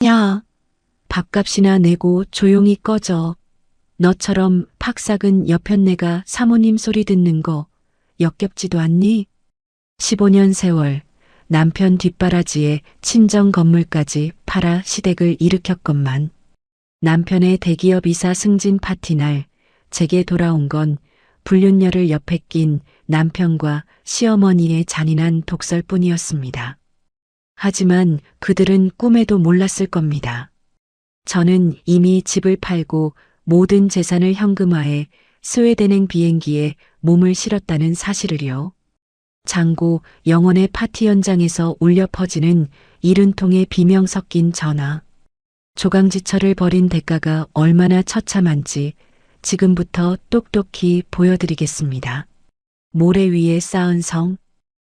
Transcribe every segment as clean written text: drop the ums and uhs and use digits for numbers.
야, 밥값이나 내고 조용히 꺼져. 너처럼 팍삭은 여편네가 사모님 소리 듣는 거 역겹지도 않니? 15년 세월 남편 뒷바라지에 친정 건물까지 팔아 시댁을 일으켰건만 남편의 대기업 이사 승진 파티 날 제게 돌아온 건 불륜녀를 옆에 낀 남편과 시어머니의 잔인한 독설뿐이었습니다. 하지만 그들은 꿈에도 몰랐을 겁니다. 저는 이미 집을 팔고 모든 재산을 현금화해 스웨덴행 비행기에 몸을 실었다는 사실을요. 장고 영혼의 파티 현장에서 울려 퍼지는 70통의 비명 섞인 전화. 조강지처를 벌인 대가가 얼마나 처참한지 지금부터 똑똑히 보여드리겠습니다. 모래 위에 쌓은 성,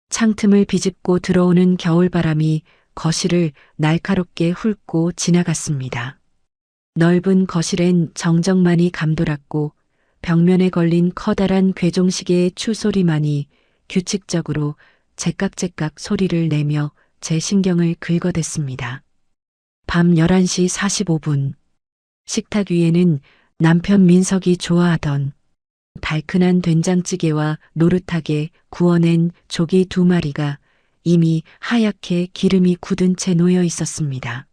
창틈을 비집고 들어오는 겨울바람이 거실을 날카롭게 훑고 지나갔습니다. 넓은 거실엔 정적만이 감돌았고 벽면에 걸린 커다란 괴종시계의 추소리만이 규칙적으로 제깍제깍 소리를 내며 제 신경을 긁어댔습니다. 밤 11시 45분. 식탁 위에는 남편 민석이 좋아하던 달큰한 된장찌개와 노릇하게 구워낸 조기 2마리가 이미 하얗게 기름이 굳은 채 놓여 있었습니다.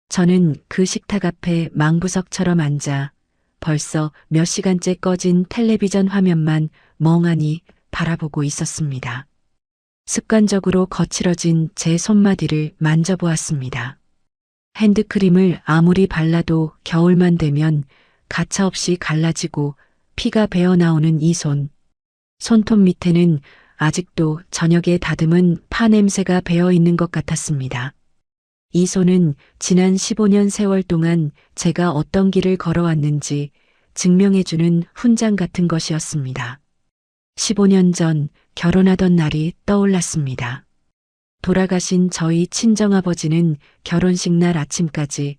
저는 그 식탁 앞에 망부석처럼 앉아 벌써 몇 시간째 꺼진 텔레비전 화면만 멍하니 바라보고 있었습니다. 습관적으로 거칠어진 제 손마디를 만져보았습니다. 핸드크림을 아무리 발라도 겨울만 되면 가차없이 갈라지고 피가 배어나오는 이 손. 손톱 밑에는 아직도 저녁에 다듬은 파 냄새가 배어 있는 것 같았습니다. 이 손은 지난 15년 세월 동안 제가 어떤 길을 걸어왔는지 증명해주는 훈장 같은 것이었습니다. 15년 전 결혼하던 날이 떠올랐습니다. 돌아가신 저희 친정아버지는 결혼식 날 아침까지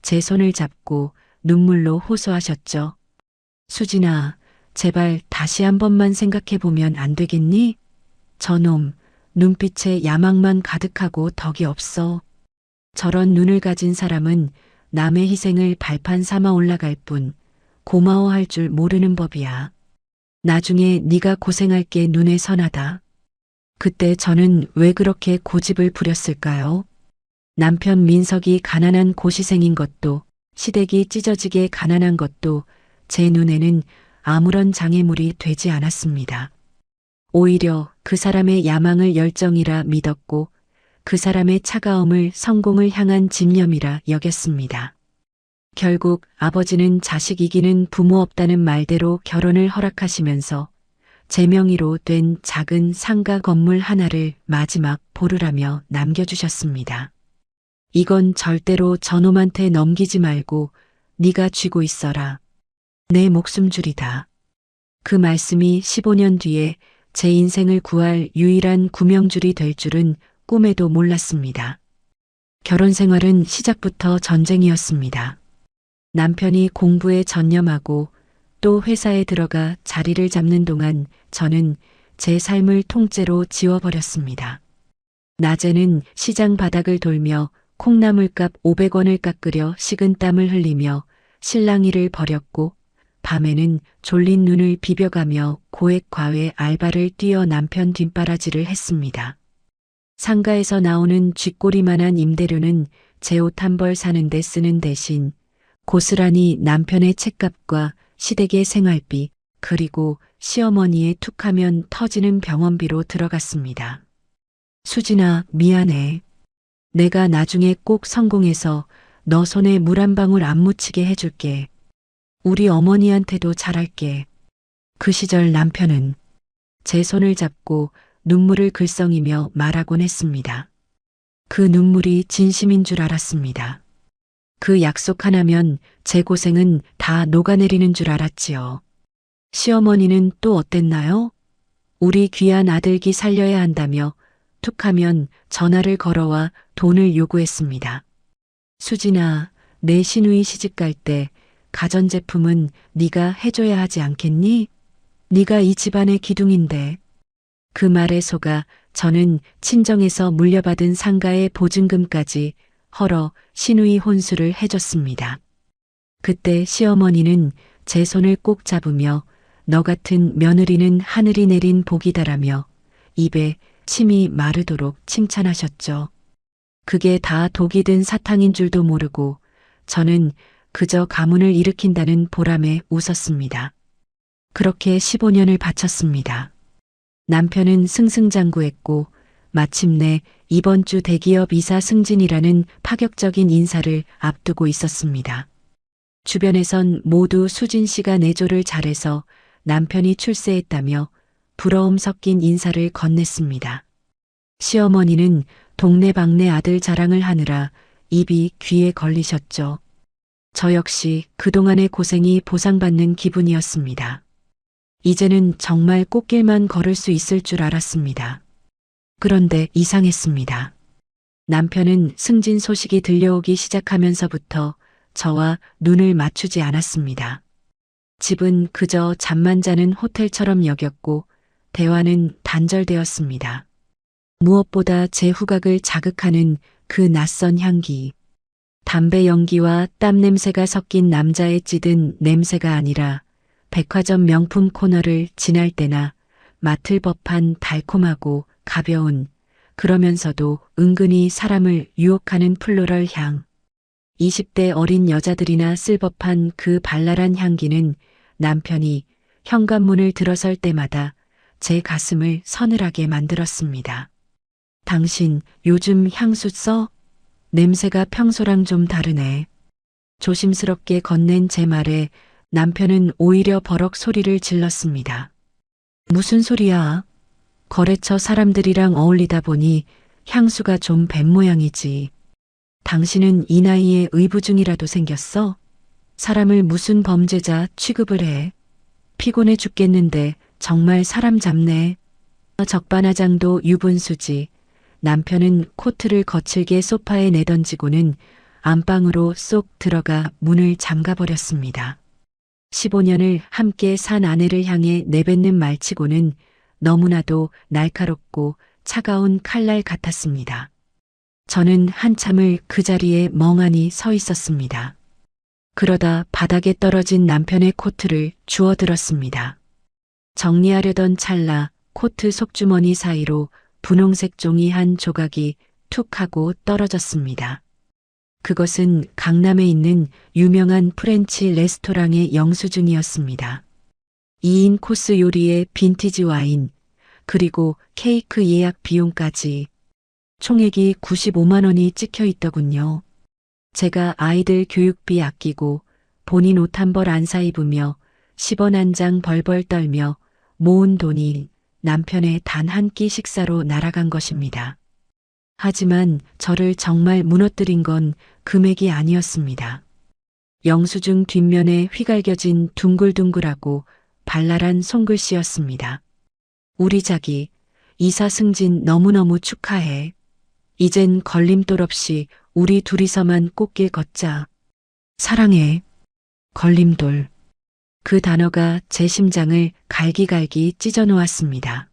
제 손을 잡고 눈물로 호소하셨죠. 수진아, 제발 다시 한 번만 생각해보면 안 되겠니? 저놈, 눈빛에 야망만 가득하고 덕이 없어. 저런 눈을 가진 사람은 남의 희생을 발판 삼아 올라갈 뿐 고마워할 줄 모르는 법이야. 나중에 네가 고생할 게 눈에 선하다. 그때 저는 왜 그렇게 고집을 부렸을까요? 남편 민석이 가난한 고시생인 것도 시댁이 찢어지게 가난한 것도 제 눈에는 아무런 장애물이 되지 않았습니다. 오히려 그 사람의 야망을 열정이라 믿었고 그 사람의 차가움을 성공을 향한 집념이라 여겼습니다. 결국 아버지는 자식 이기는 부모 없다는 말대로 결혼을 허락하시면서 제 명의로 된 작은 상가 건물 하나를 마지막 보루라며 남겨주셨습니다. 이건 절대로 저놈한테 넘기지 말고 네가 쥐고 있어라. 내 목숨줄이다. 그 말씀이 15년 뒤에 제 인생을 구할 유일한 구명줄이 될 줄은 꿈에도 몰랐습니다. 결혼 생활은 시작부터 전쟁이었습니다. 남편이 공부에 전념하고 또 회사에 들어가 자리를 잡는 동안 저는 제 삶을 통째로 지워버렸습니다. 낮에는 시장 바닥을 돌며 콩나물값 500원을 깎으려 식은땀을 흘리며 실랑이를 벌였고 밤에는 졸린 눈을 비벼가며 고액 과외 알바를 뛰어 남편 뒷바라지를 했습니다. 상가에서 나오는 쥐꼬리만한 임대료는 제 옷 한 벌 사는데 쓰는 대신 고스란히 남편의 책값과 시댁의 생활비 그리고 시어머니의 툭하면 터지는 병원비로 들어갔습니다. 수진아, 미안해. 내가 나중에 꼭 성공해서 너 손에 물 한 방울 안 묻히게 해줄게. 우리 어머니한테도 잘할게. 그 시절 남편은 제 손을 잡고 눈물을 글썽이며 말하곤 했습니다. 그 눈물이 진심인 줄 알았습니다. 그 약속 하나면 제 고생은 다 녹아내리는 줄 알았지요. 시어머니는 또 어땠나요? 우리 귀한 아들기 살려야 한다며 툭하면 전화를 걸어와 돈을 요구했습니다. 수진아, 내 시누이 시집갈 때 가전제품은 네가 해줘야 하지 않겠니? 네가 이 집안의 기둥인데. 그 말에 속아 저는 친정에서 물려받은 상가의 보증금까지 헐어 신우이 혼수를 해줬습니다. 그때 시어머니는 제 손을 꼭 잡으며 너 같은 며느리는 하늘이 내린 복이다라며 입에 침이 마르도록 칭찬하셨죠. 그게 다 독이 든 사탕인 줄도 모르고 저는 그저 가문을 일으킨다는 보람에 웃었습니다. 그렇게 15년을 바쳤습니다. 남편은 승승장구했고 마침내 이번 주 대기업 이사 승진이라는 파격적인 인사를 앞두고 있었습니다. 주변에선 모두 수진 씨가 내조를 잘해서 남편이 출세했다며 부러움 섞인 인사를 건넸습니다. 시어머니는 동네방네 아들 자랑을 하느라 입이 귀에 걸리셨죠. 저 역시 그동안의 고생이 보상받는 기분이었습니다. 이제는 정말 꽃길만 걸을 수 있을 줄 알았습니다. 그런데 이상했습니다. 남편은 승진 소식이 들려오기 시작하면서부터 저와 눈을 맞추지 않았습니다. 집은 그저 잠만 자는 호텔처럼 여겼고 대화는 단절되었습니다. 무엇보다 제 후각을 자극하는 그 낯선 향기. 담배 연기와 땀 냄새가 섞인 남자의 찌든 냄새가 아니라 백화점 명품 코너를 지날 때나 맡을 법한 달콤하고 가벼운 그러면서도 은근히 사람을 유혹하는 플로럴 향. 20대 어린 여자들이나 쓸 법한 그 발랄한 향기는 남편이 현관문을 들어설 때마다 제 가슴을 서늘하게 만들었습니다. 당신 요즘 향수 써? 냄새가 평소랑 좀 다르네. 조심스럽게 건넨 제 말에 남편은 오히려 버럭 소리를 질렀습니다. 무슨 소리야? 거래처 사람들이랑 어울리다 보니 향수가 좀 밴 모양이지. 당신은 이 나이에 의부증이라도 생겼어? 사람을 무슨 범죄자 취급을 해? 피곤해 죽겠는데 정말 사람 잡네. 적반하장도 유분수지. 남편은 코트를 거칠게 소파에 내던지고는 안방으로 쏙 들어가 문을 잠가버렸습니다. 15년을 함께 산 아내를 향해 내뱉는 말치고는 너무나도 날카롭고 차가운 칼날 같았습니다. 저는 한참을 그 자리에 멍하니 서 있었습니다. 그러다 바닥에 떨어진 남편의 코트를 주워 들었습니다. 정리하려던 찰나 코트 속주머니 사이로 분홍색 종이 한 조각이 툭 하고 떨어졌습니다. 그것은 강남에 있는 유명한 프렌치 레스토랑의 영수증이었습니다. 2인 코스 요리에 빈티지 와인, 그리고 케이크 예약 비용까지 총액이 95만 원이 찍혀 있더군요. 제가 아이들 교육비 아끼고 본인 옷 한 벌 안 사 입으며 10원 한 장 벌벌 떨며 모은 돈이 남편의 단 한 끼 식사로 날아간 것입니다. 하지만 저를 정말 무너뜨린 건 금액이 아니었습니다. 영수증 뒷면에 휘갈겨진 둥글둥글하고 발랄한 손글씨였습니다. 우리 자기, 이사 승진 너무너무 축하해. 이젠 걸림돌 없이 우리 둘이서만 꽃길 걷자. 사랑해. 걸림돌. 그 단어가 제 심장을 갈기갈기 찢어놓았습니다.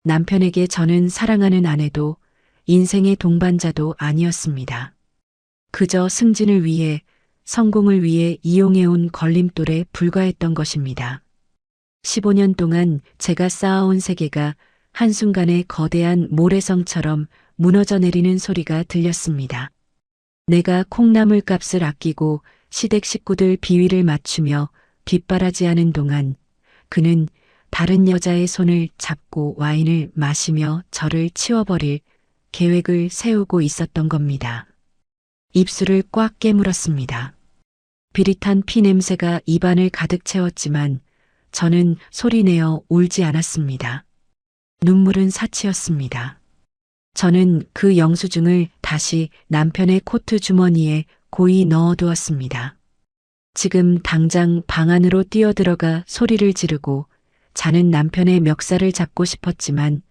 남편에게 저는 사랑하는 아내도 인생의 동반자도 아니었습니다. 그저 승진을 위해, 성공을 위해 이용해온 걸림돌에 불과했던 것입니다. 15년 동안 제가 쌓아온 세계가 한순간에 거대한 모래성처럼 무너져 내리는 소리가 들렸습니다. 내가 콩나물 값을 아끼고 시댁 식구들 비위를 맞추며 뒷바라지하는 동안 그는 다른 여자의 손을 잡고 와인을 마시며 저를 치워버릴 계획을 세우고 있었던 겁니다. 입술을 꽉 깨물었습니다. 비릿한 피 냄새가 입안을 가득 채웠지만 저는 소리내어 울지 않았습니다. 눈물은 사치였습니다. 저는 그 영수증을 다시 남편의 코트 주머니에 고이 넣어두었습니다. 지금 당장 방 안으로 뛰어들어가 소리를 지르고 자는 남편의 멱살을 잡고 싶었지만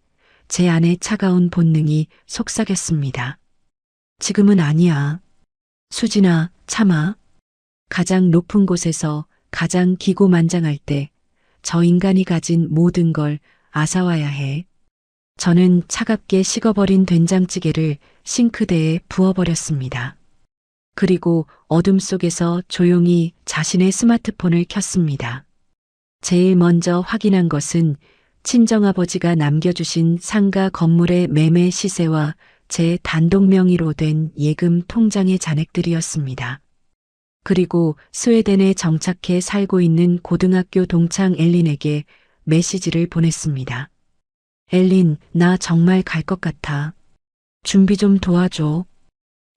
제 안의 차가운 본능이 속삭였습니다. 지금은 아니야. 수진아, 참아. 가장 높은 곳에서 가장 기고만장할 때 저 인간이 가진 모든 걸 앗아와야 해. 저는 차갑게 식어버린 된장찌개를 싱크대에 부어버렸습니다. 그리고 어둠 속에서 조용히 자신의 스마트폰을 켰습니다. 제일 먼저 확인한 것은 친정아버지가 남겨주신 상가 건물의 매매 시세와 제 단독 명의로 된 예금 통장의 잔액들이었습니다. 그리고 스웨덴에 정착해 살고 있는 고등학교 동창 엘린에게 메시지를 보냈습니다. 엘린, 나 정말 갈 것 같아. 준비 좀 도와줘.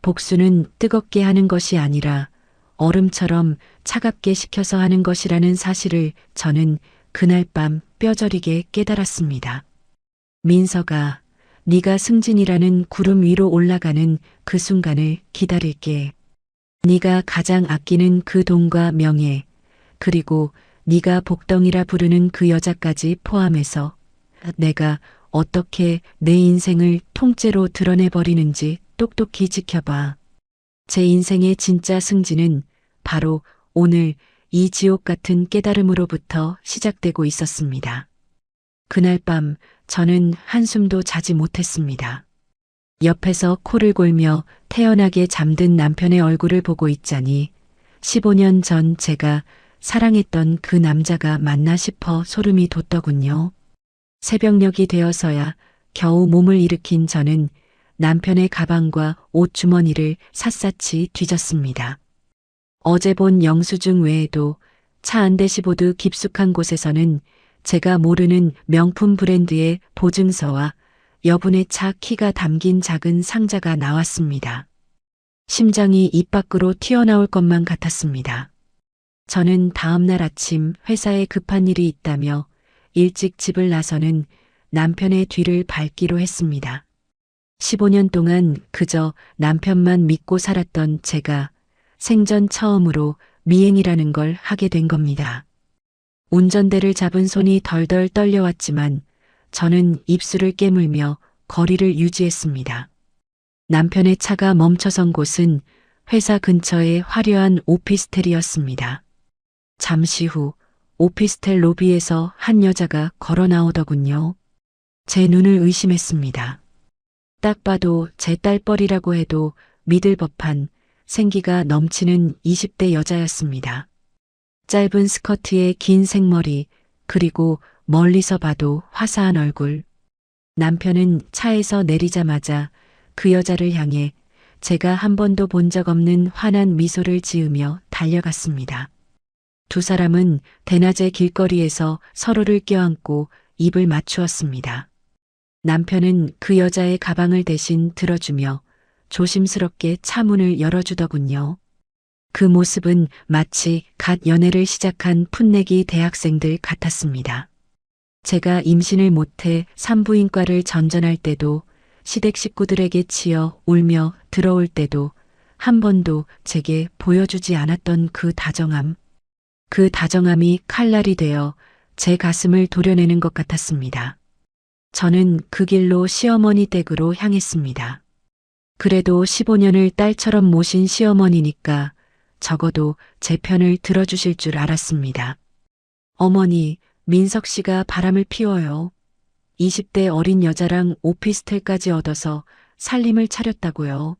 복수는 뜨겁게 하는 것이 아니라 얼음처럼 차갑게 식혀서 하는 것이라는 사실을 저는 그날 밤 뼈저리게 깨달았습니다. 민서가, 네가 승진이라는 구름 위로 올라가는 그 순간을 기다릴게. 네가 가장 아끼는 그 돈과 명예, 그리고 네가 복덩이라 부르는 그 여자까지 포함해서 내가 어떻게 내 인생을 통째로 드러내버리는지 똑똑히 지켜봐. 제 인생의 진짜 승진은 바로 오늘 이 지옥 같은 깨달음으로부터 시작되고 있었습니다. 그날 밤 저는 한숨도 자지 못했습니다. 옆에서 코를 골며 태연하게 잠든 남편의 얼굴을 보고 있자니 15년 전 제가 사랑했던 그 남자가 맞나 싶어 소름이 돋더군요. 새벽녘이 되어서야 겨우 몸을 일으킨 저는 남편의 가방과 옷 주머니를 샅샅이 뒤졌습니다. 어제 본 영수증 외에도 차 한 대시보드 깊숙한 곳에서는 제가 모르는 명품 브랜드의 보증서와 여분의 차 키가 담긴 작은 상자가 나왔습니다. 심장이 입 밖으로 튀어나올 것만 같았습니다. 저는 다음 날 아침 회사에 급한 일이 있다며 일찍 집을 나서는 남편의 뒤를 밟기로 했습니다. 15년 동안 그저 남편만 믿고 살았던 제가 생전 처음으로 미행이라는 걸 하게 된 겁니다. 운전대를 잡은 손이 덜덜 떨려왔지만 저는 입술을 깨물며 거리를 유지했습니다. 남편의 차가 멈춰선 곳은 회사 근처의 화려한 오피스텔이었습니다. 잠시 후 오피스텔 로비에서 한 여자가 걸어 나오더군요. 제 눈을 의심했습니다. 딱 봐도 제 딸뻘이라고 해도 믿을 법한 생기가 넘치는 20대 여자였습니다. 짧은 스커트에 긴 생머리, 그리고 멀리서 봐도 화사한 얼굴. 남편은 차에서 내리자마자 그 여자를 향해 제가 한 번도 본 적 없는 환한 미소를 지으며 달려갔습니다. 두 사람은 대낮에 길거리에서 서로를 껴안고 입을 맞추었습니다. 남편은 그 여자의 가방을 대신 들어주며 조심스럽게 차 문을 열어주더군요. 그 모습은 마치 갓 연애를 시작한 풋내기 대학생들 같았습니다. 제가 임신을 못해 산부인과를 전전할 때도 시댁 식구들에게 치여 울며 들어올 때도 한 번도 제게 보여주지 않았던 그 다정함이 칼날이 되어 제 가슴을 도려내는 것 같았습니다. 저는 그 길로 시어머니 댁으로 향했습니다. 그래도 15년을 딸처럼 모신 시어머니니까 적어도 제 편을 들어주실 줄 알았습니다. 어머니, 민석 씨가 바람을 피워요. 20대 어린 여자랑 오피스텔까지 얻어서 살림을 차렸다고요.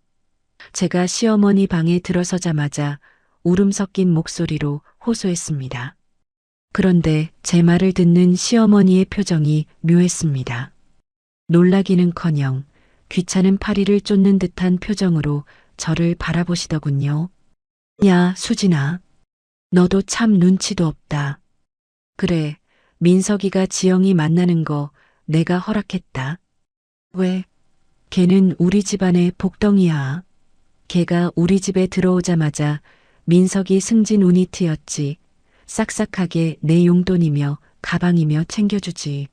제가 시어머니 방에 들어서자마자 울음 섞인 목소리로 호소했습니다. 그런데 제 말을 듣는 시어머니의 표정이 묘했습니다. 놀라기는커녕 귀찮은 파리를 쫓는 듯한 표정으로 저를 바라보시더군요. 야, 수진아. 너도 참 눈치도 없다. 그래, 민석이가 지영이 만나는 거 내가 허락했다. 왜? 걔는 우리 집안의 복덩이야. 걔가 우리 집에 들어오자마자 민석이 승진 운이 트였지. 싹싹하게 내 용돈이며 가방이며 챙겨주지.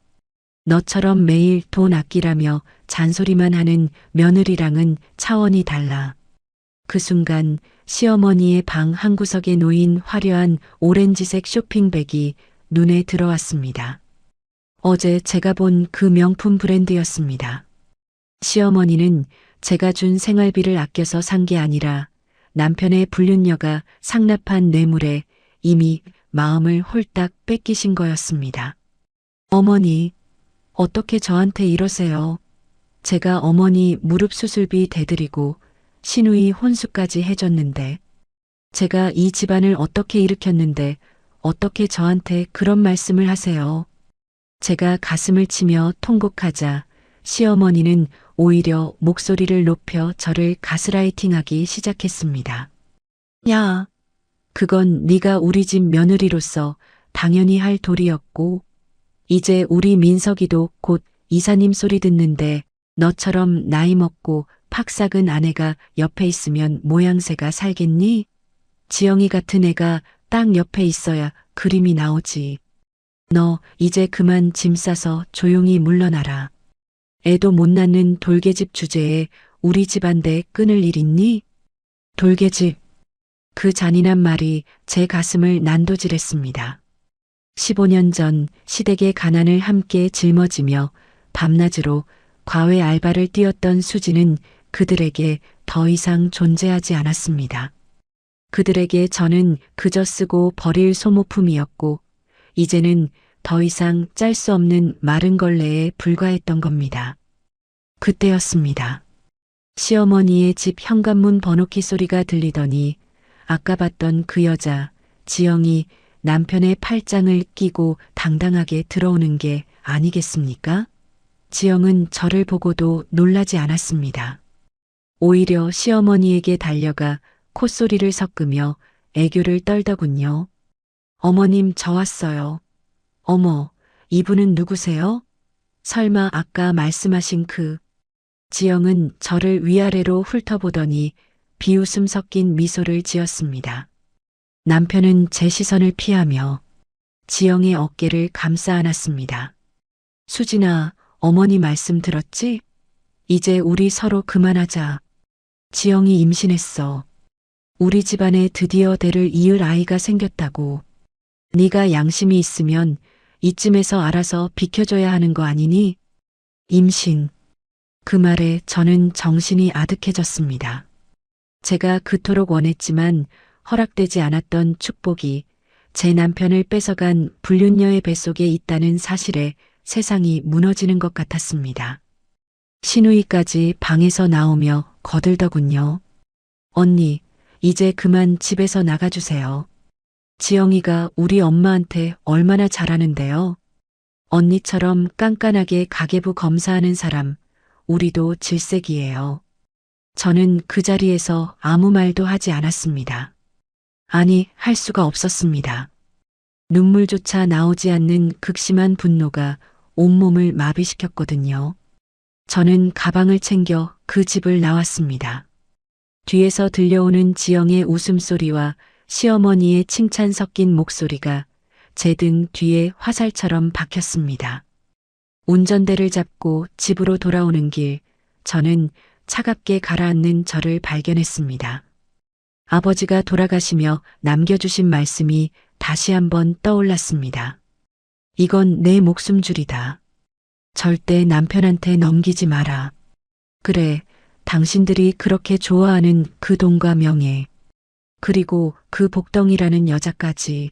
너처럼 매일 돈 아끼라며 잔소리만 하는 며느리랑은 차원이 달라. 그 순간 시어머니의 방 한구석에 놓인 화려한 오렌지색 쇼핑백이 눈에 들어왔습니다. 어제 제가 본 그 명품 브랜드였습니다. 시어머니는 제가 준 생활비를 아껴서 산 게 아니라 남편의 불륜녀가 상납한 뇌물에 이미 마음을 홀딱 뺏기신 거였습니다. 어머니, 어떻게 저한테 이러세요? 제가 어머니 무릎 수술비 대드리고 시누이 혼수까지 해줬는데 제가 이 집안을 어떻게 일으켰는데 어떻게 저한테 그런 말씀을 하세요. 제가 가슴을 치며 통곡하자 시어머니는 오히려 목소리를 높여 저를 가스라이팅하기 시작했습니다. 야, 그건 네가 우리 집 며느리로서 당연히 할 도리였고 이제 우리 민석이도 곧 이사님 소리 듣는데 너처럼 나이 먹고 팍삭은 아내가 옆에 있으면 모양새가 살겠니? 지영이 같은 애가 딱 옆에 있어야 그림이 나오지. 너 이제 그만 짐 싸서 조용히 물러나라. 애도 못 낳는 돌개집 주제에 우리 집안대 끊을 일 있니? 돌개집. 그 잔인한 말이 제 가슴을 난도질했습니다. 15년 전 시댁의 가난을 함께 짊어지며 밤낮으로 과외 알바를 뛰었던 수지는 그들에게 더 이상 존재하지 않았습니다. 그들에게 저는 그저 쓰고 버릴 소모품이었고 이제는 더 이상 짤 수 없는 마른 걸레에 불과했던 겁니다. 그때였습니다. 시어머니의 집 현관문 번호키 소리가 들리더니 아까 봤던 그 여자 지영이 남편의 팔짱을 끼고 당당하게 들어오는 게 아니겠습니까? 지영은 저를 보고도 놀라지 않았습니다. 오히려 시어머니에게 달려가 콧소리를 섞으며 애교를 떨더군요. 어머님 저 왔어요. 어머, 이분은 누구세요? 설마 아까 말씀하신 그... 지영은 저를 위아래로 훑어보더니 비웃음 섞인 미소를 지었습니다. 남편은 제 시선을 피하며 지영의 어깨를 감싸 안았습니다. 수진아, 어머니 말씀 들었지? 이제 우리 서로 그만하자. 지영이 임신했어. 우리 집안에 드디어 대를 이을 아이가 생겼다고. 네가 양심이 있으면 이쯤에서 알아서 비켜줘야 하는 거 아니니? 임신. 그 말에 저는 정신이 아득해졌습니다. 제가 그토록 원했지만 허락되지 않았던 축복이 제 남편을 뺏어간 불륜녀의 뱃속에 있다는 사실에 세상이 무너지는 것 같았습니다. 시누이까지 방에서 나오며 거들더군요. 언니, 이제 그만 집에서 나가주세요. 지영이가 우리 엄마한테 얼마나 잘하는데요. 언니처럼 깐깐하게 가계부 검사하는 사람, 우리도 질색이에요. 저는 그 자리에서 아무 말도 하지 않았습니다. 아니, 할 수가 없었습니다. 눈물조차 나오지 않는 극심한 분노가 온몸을 마비시켰거든요. 저는 가방을 챙겨 그 집을 나왔습니다. 뒤에서 들려오는 지영의 웃음소리와 시어머니의 칭찬 섞인 목소리가 제 등 뒤에 화살처럼 박혔습니다. 운전대를 잡고 집으로 돌아오는 길, 저는 차갑게 가라앉는 저를 발견했습니다. 아버지가 돌아가시며 남겨주신 말씀이 다시 한번 떠올랐습니다. 이건 내 목숨줄이다. 절대 남편한테 넘기지 마라. 그래, 당신들이 그렇게 좋아하는 그 돈과 명예, 그리고 그 복덩이라는 여자까지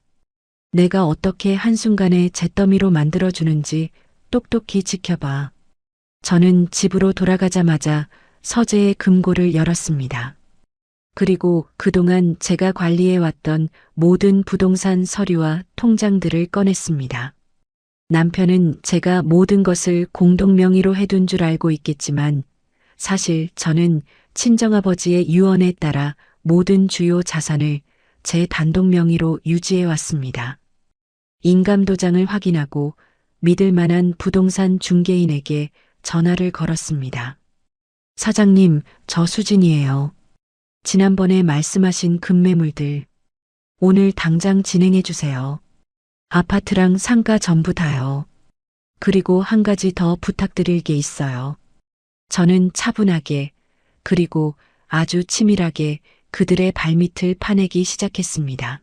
내가 어떻게 한순간에 잿더미로 만들어주는지 똑똑히 지켜봐. 저는 집으로 돌아가자마자 서재의 금고를 열었습니다. 그리고 그동안 제가 관리해왔던 모든 부동산 서류와 통장들을 꺼냈습니다. 남편은 제가 모든 것을 공동명의로 해둔 줄 알고 있겠지만 사실 저는 친정아버지의 유언에 따라 모든 주요 자산을 제 단독 명의로 유지해 왔습니다. 인감도장을 확인하고 믿을 만한 부동산 중개인에게 전화를 걸었습니다. 사장님, 저 수진이에요. 지난번에 말씀하신 급매물들 오늘 당장 진행해 주세요. 아파트랑 상가 전부 다요. 그리고 한 가지 더 부탁드릴 게 있어요. 저는 차분하게 그리고 아주 치밀하게 그들의 발밑을 파내기 시작했습니다.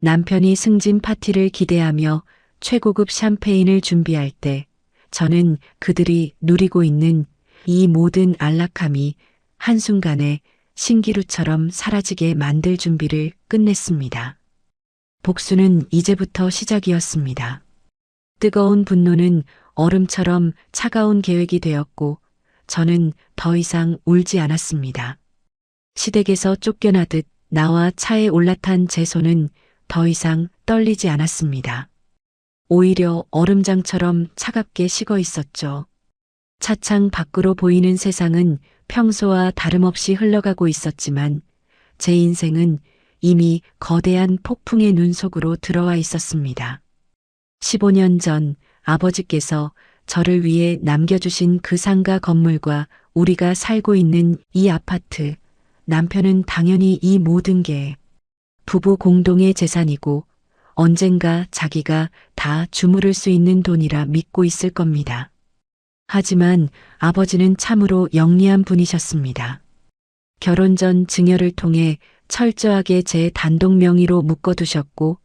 남편이 승진 파티를 기대하며 최고급 샴페인을 준비할 때 저는 그들이 누리고 있는 이 모든 안락함이 한순간에 신기루처럼 사라지게 만들 준비를 끝냈습니다. 복수는 이제부터 시작이었습니다. 뜨거운 분노는 얼음처럼 차가운 계획이 되었고 저는 더 이상 울지 않았습니다. 시댁에서 쫓겨나듯 나와 차에 올라탄 제 손은 더 이상 떨리지 않았습니다. 오히려 얼음장처럼 차갑게 식어 있었죠. 차창 밖으로 보이는 세상은 평소와 다름없이 흘러가고 있었지만 제 인생은 이미 거대한 폭풍의 눈 속으로 들어와 있었습니다. 15년 전 아버지께서 저를 위해 남겨주신 그 상가 건물과 우리가 살고 있는 이 아파트, 남편은 당연히 이 모든 게 부부 공동의 재산이고 언젠가 자기가 다 주무를 수 있는 돈이라 믿고 있을 겁니다. 하지만 아버지는 참으로 영리한 분이셨습니다. 결혼 전 증여를 통해 철저하게 제 단독 명의로 묶어두셨고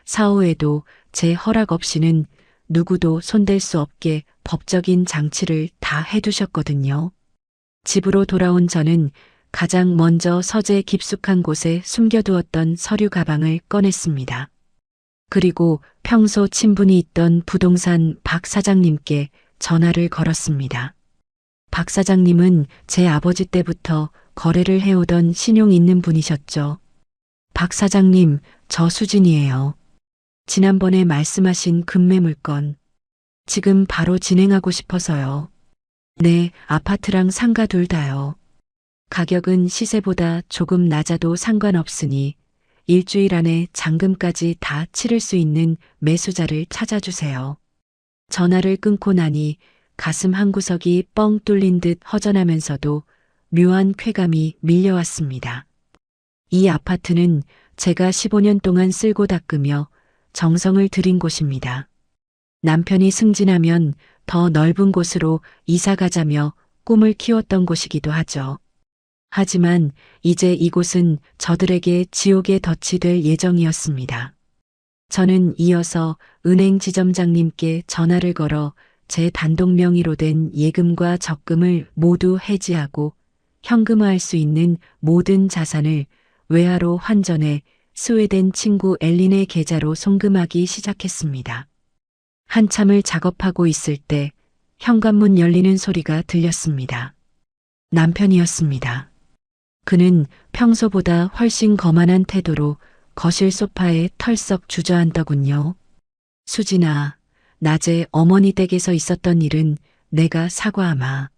사후에도 제 허락 없이는 누구도 손댈 수 없게 법적인 장치를 다 해두셨거든요. 집으로 돌아온 저는 가장 먼저 서재 깊숙한 곳에 숨겨두었던 서류 가방을 꺼냈습니다. 그리고 평소 친분이 있던 부동산 박 사장님께 전화를 걸었습니다. 박 사장님은 제 아버지 때부터 거래를 해오던 신용 있는 분이셨죠. 박 사장님, 저 수진이에요. 지난번에 말씀하신 금매 물건, 지금 바로 진행하고 싶어서요. 네, 아파트랑 상가 둘 다요. 가격은 시세보다 조금 낮아도 상관없으니 일주일 안에 잔금까지 다 치를 수 있는 매수자를 찾아주세요. 전화를 끊고 나니 가슴 한구석이 뻥 뚫린 듯 허전하면서도 묘한 쾌감이 밀려왔습니다. 이 아파트는 제가 15년 동안 쓸고 닦으며 정성을 들인 곳입니다. 남편이 승진하면 더 넓은 곳으로 이사 가자며 꿈을 키웠던 곳이기도 하죠. 하지만 이제 이곳은 저들에게 지옥의 덫이 될 예정이었습니다. 저는 이어서 은행 지점장님께 전화를 걸어 제 단독 명의로 된 예금과 적금을 모두 해지하고 현금화할 수 있는 모든 자산을 외화로 환전해 스웨덴 친구 엘린의 계좌로 송금하기 시작했습니다. 한참을 작업하고 있을 때 현관문 열리는 소리가 들렸습니다. 남편이었습니다. 그는 평소보다 훨씬 거만한 태도로 거실 소파에 털썩 주저앉더군요. 수진아, 낮에 어머니 댁에서 있었던 일은 내가 사과하마.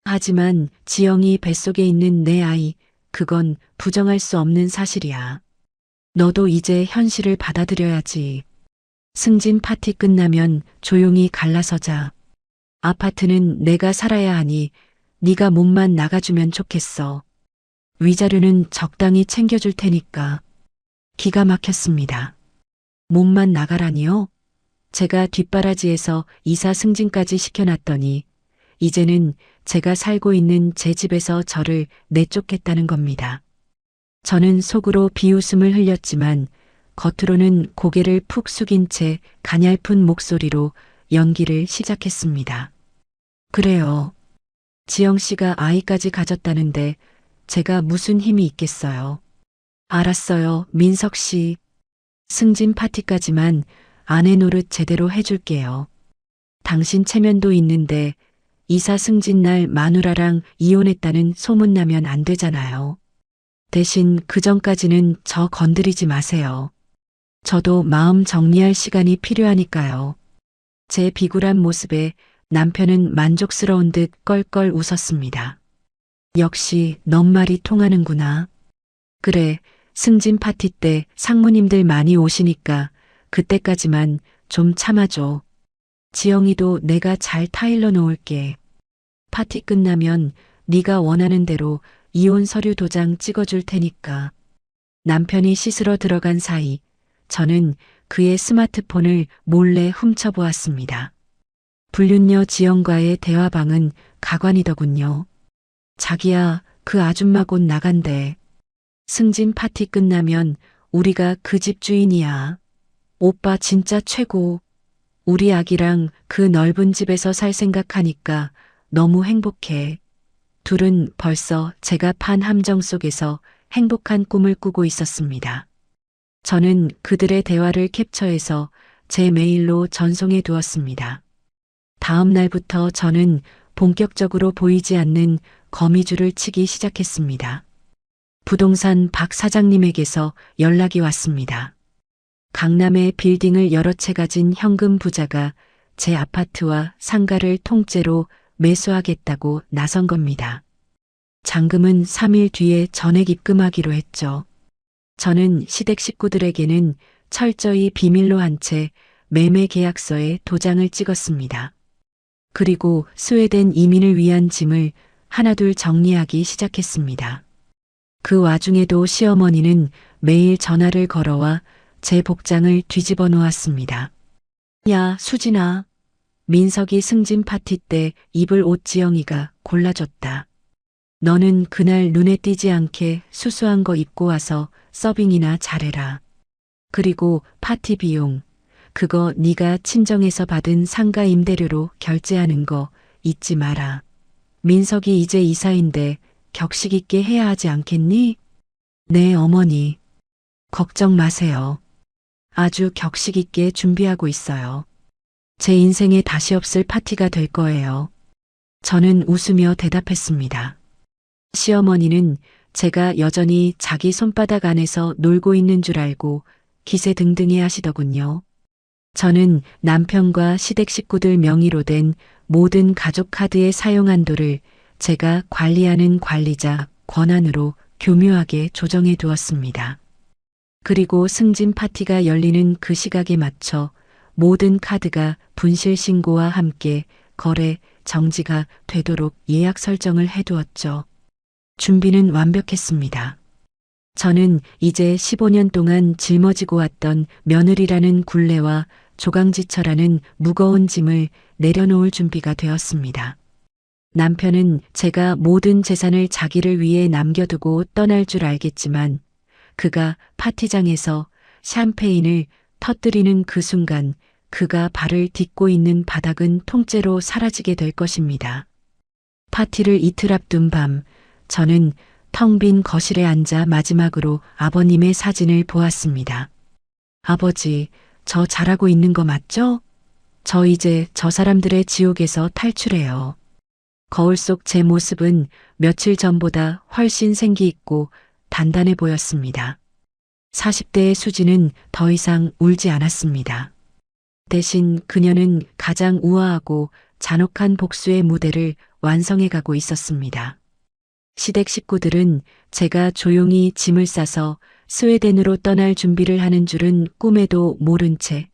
하지만 지영이 뱃속에 있는 내 아이, 그건 부정할 수 없는 사실이야. 너도 이제 현실을 받아들여야지. 승진 파티 끝나면 조용히 갈라서자. 아파트는 내가 살아야 하니 네가 몸만 나가주면 좋겠어. 위자료는 적당히 챙겨줄 테니까. 기가 막혔습니다. 몸만 나가라니요? 제가 뒷바라지에서 이사 승진까지 시켜놨더니 이제는 제가 살고 있는 제 집에서 저를 내쫓겠다는 겁니다. 저는 속으로 비웃음을 흘렸지만 겉으로는 고개를 푹 숙인 채 가냘픈 목소리로 연기를 시작했습니다. 그래요. 지영 씨가 아이까지 가졌다는데 제가 무슨 힘이 있겠어요. 알았어요, 민석 씨. 승진 파티까지만 아내 노릇 제대로 해줄게요. 당신 체면도 있는데 이사 승진 날 마누라랑 이혼했다는 소문나면 안 되잖아요. 대신 그 전까지는 저 건드리지 마세요. 저도 마음 정리할 시간이 필요하니까요. 제 비굴한 모습에 남편은 만족스러운 듯 껄껄 웃었습니다. 역시 넌 말이 통하는구나. 그래, 승진 파티 때 상무님들 많이 오시니까 그때까지만 좀 참아줘. 지영이도 내가 잘 타일러 놓을게. 파티 끝나면 네가 원하는 대로 이혼 서류 도장 찍어줄 테니까. 남편이 씻으러 들어간 사이 저는 그의 스마트폰을 몰래 훔쳐보았습니다. 불륜녀 지영과의 대화방은 가관이더군요. 자기야, 그 아줌마 곧 나간대. 승진 파티 끝나면 우리가 그 집 주인이야. 오빠 진짜 최고. 우리 아기랑 그 넓은 집에서 살 생각하니까 너무 행복해. 둘은 벌써 제가 판 함정 속에서 행복한 꿈을 꾸고 있었습니다. 저는 그들의 대화를 캡처해서 제 메일로 전송해 두었습니다. 다음 날부터 저는 본격적으로 보이지 않는 거미줄을 치기 시작했습니다. 부동산 박 사장님에게서 연락이 왔습니다. 강남의 빌딩을 여러 채 가진 현금 부자가 제 아파트와 상가를 통째로 매수하겠다고 나선 겁니다. 잔금은 3일 뒤에 전액 입금하기로 했죠. 저는 시댁 식구들에게는 철저히 비밀로 한 채 매매 계약서에 도장을 찍었습니다. 그리고 스웨덴 이민을 위한 짐을 하나둘 정리하기 시작했습니다. 그 와중에도 시어머니는 매일 전화를 걸어와 제 복장을 뒤집어 놓았습니다. 야, 수진아. 민석이 승진 파티 때 입을 옷 지영이가 골라줬다. 너는 그날 눈에 띄지 않게 수수한 거 입고 와서 서빙이나 잘해라. 그리고 파티 비용, 그거 네가 친정에서 받은 상가 임대료로 결제하는 거 잊지 마라. 민석이 이제 이사인데 격식 있게 해야 하지 않겠니? 네, 어머니. 걱정 마세요. 아주 격식 있게 준비하고 있어요. 제 인생에 다시 없을 파티가 될 거예요. 저는 웃으며 대답했습니다. 시어머니는 제가 여전히 자기 손바닥 안에서 놀고 있는 줄 알고 기세등등해 하시더군요. 저는 남편과 시댁 식구들 명의로 된 모든 가족 카드의 사용 한도를 제가 관리하는 관리자 권한으로 교묘하게 정해 두었습니다. 그리고 승진 파티가 열리는 그 시각에 맞춰 모든 카드가 분실 신고와 함께 거래 정지가 되도록 예약 설정을 해두었죠. 준비는 완벽했습니다. 저는 이제 15년 동안 짊어지고 왔던 며느리라는 굴레와 조강지처라는 무거운 짐을 내려놓을 준비가 되었습니다. 남편은 제가 모든 재산을 자기를 위해 남겨두고 떠날 줄 알겠지만 그가 파티장에서 샴페인을 터뜨리는 그 순간 그가 발을 딛고 있는 바닥은 통째로 사라지게 될 것입니다. 파티를 이틀 앞둔 밤, 저는 텅 빈 거실에 앉아 마지막으로 아버님의 사진을 보았습니다. 아버지, 저 잘하고 있는 거 맞죠? 저 이제 저 사람들의 지옥에서 탈출해요. 거울 속 제 모습은 며칠 전보다 훨씬 생기 있고 단단해 보였습니다. 40대의 수지는 더 이상 울지 않았습니다. 대신 그녀는 가장 우아하고 잔혹한 복수의 무대를 완성해 가고 있었습니다. 시댁 식구들은 제가 조용히 짐을 싸서 스웨덴으로 떠날 준비를 하는 줄은 꿈에도 모른 채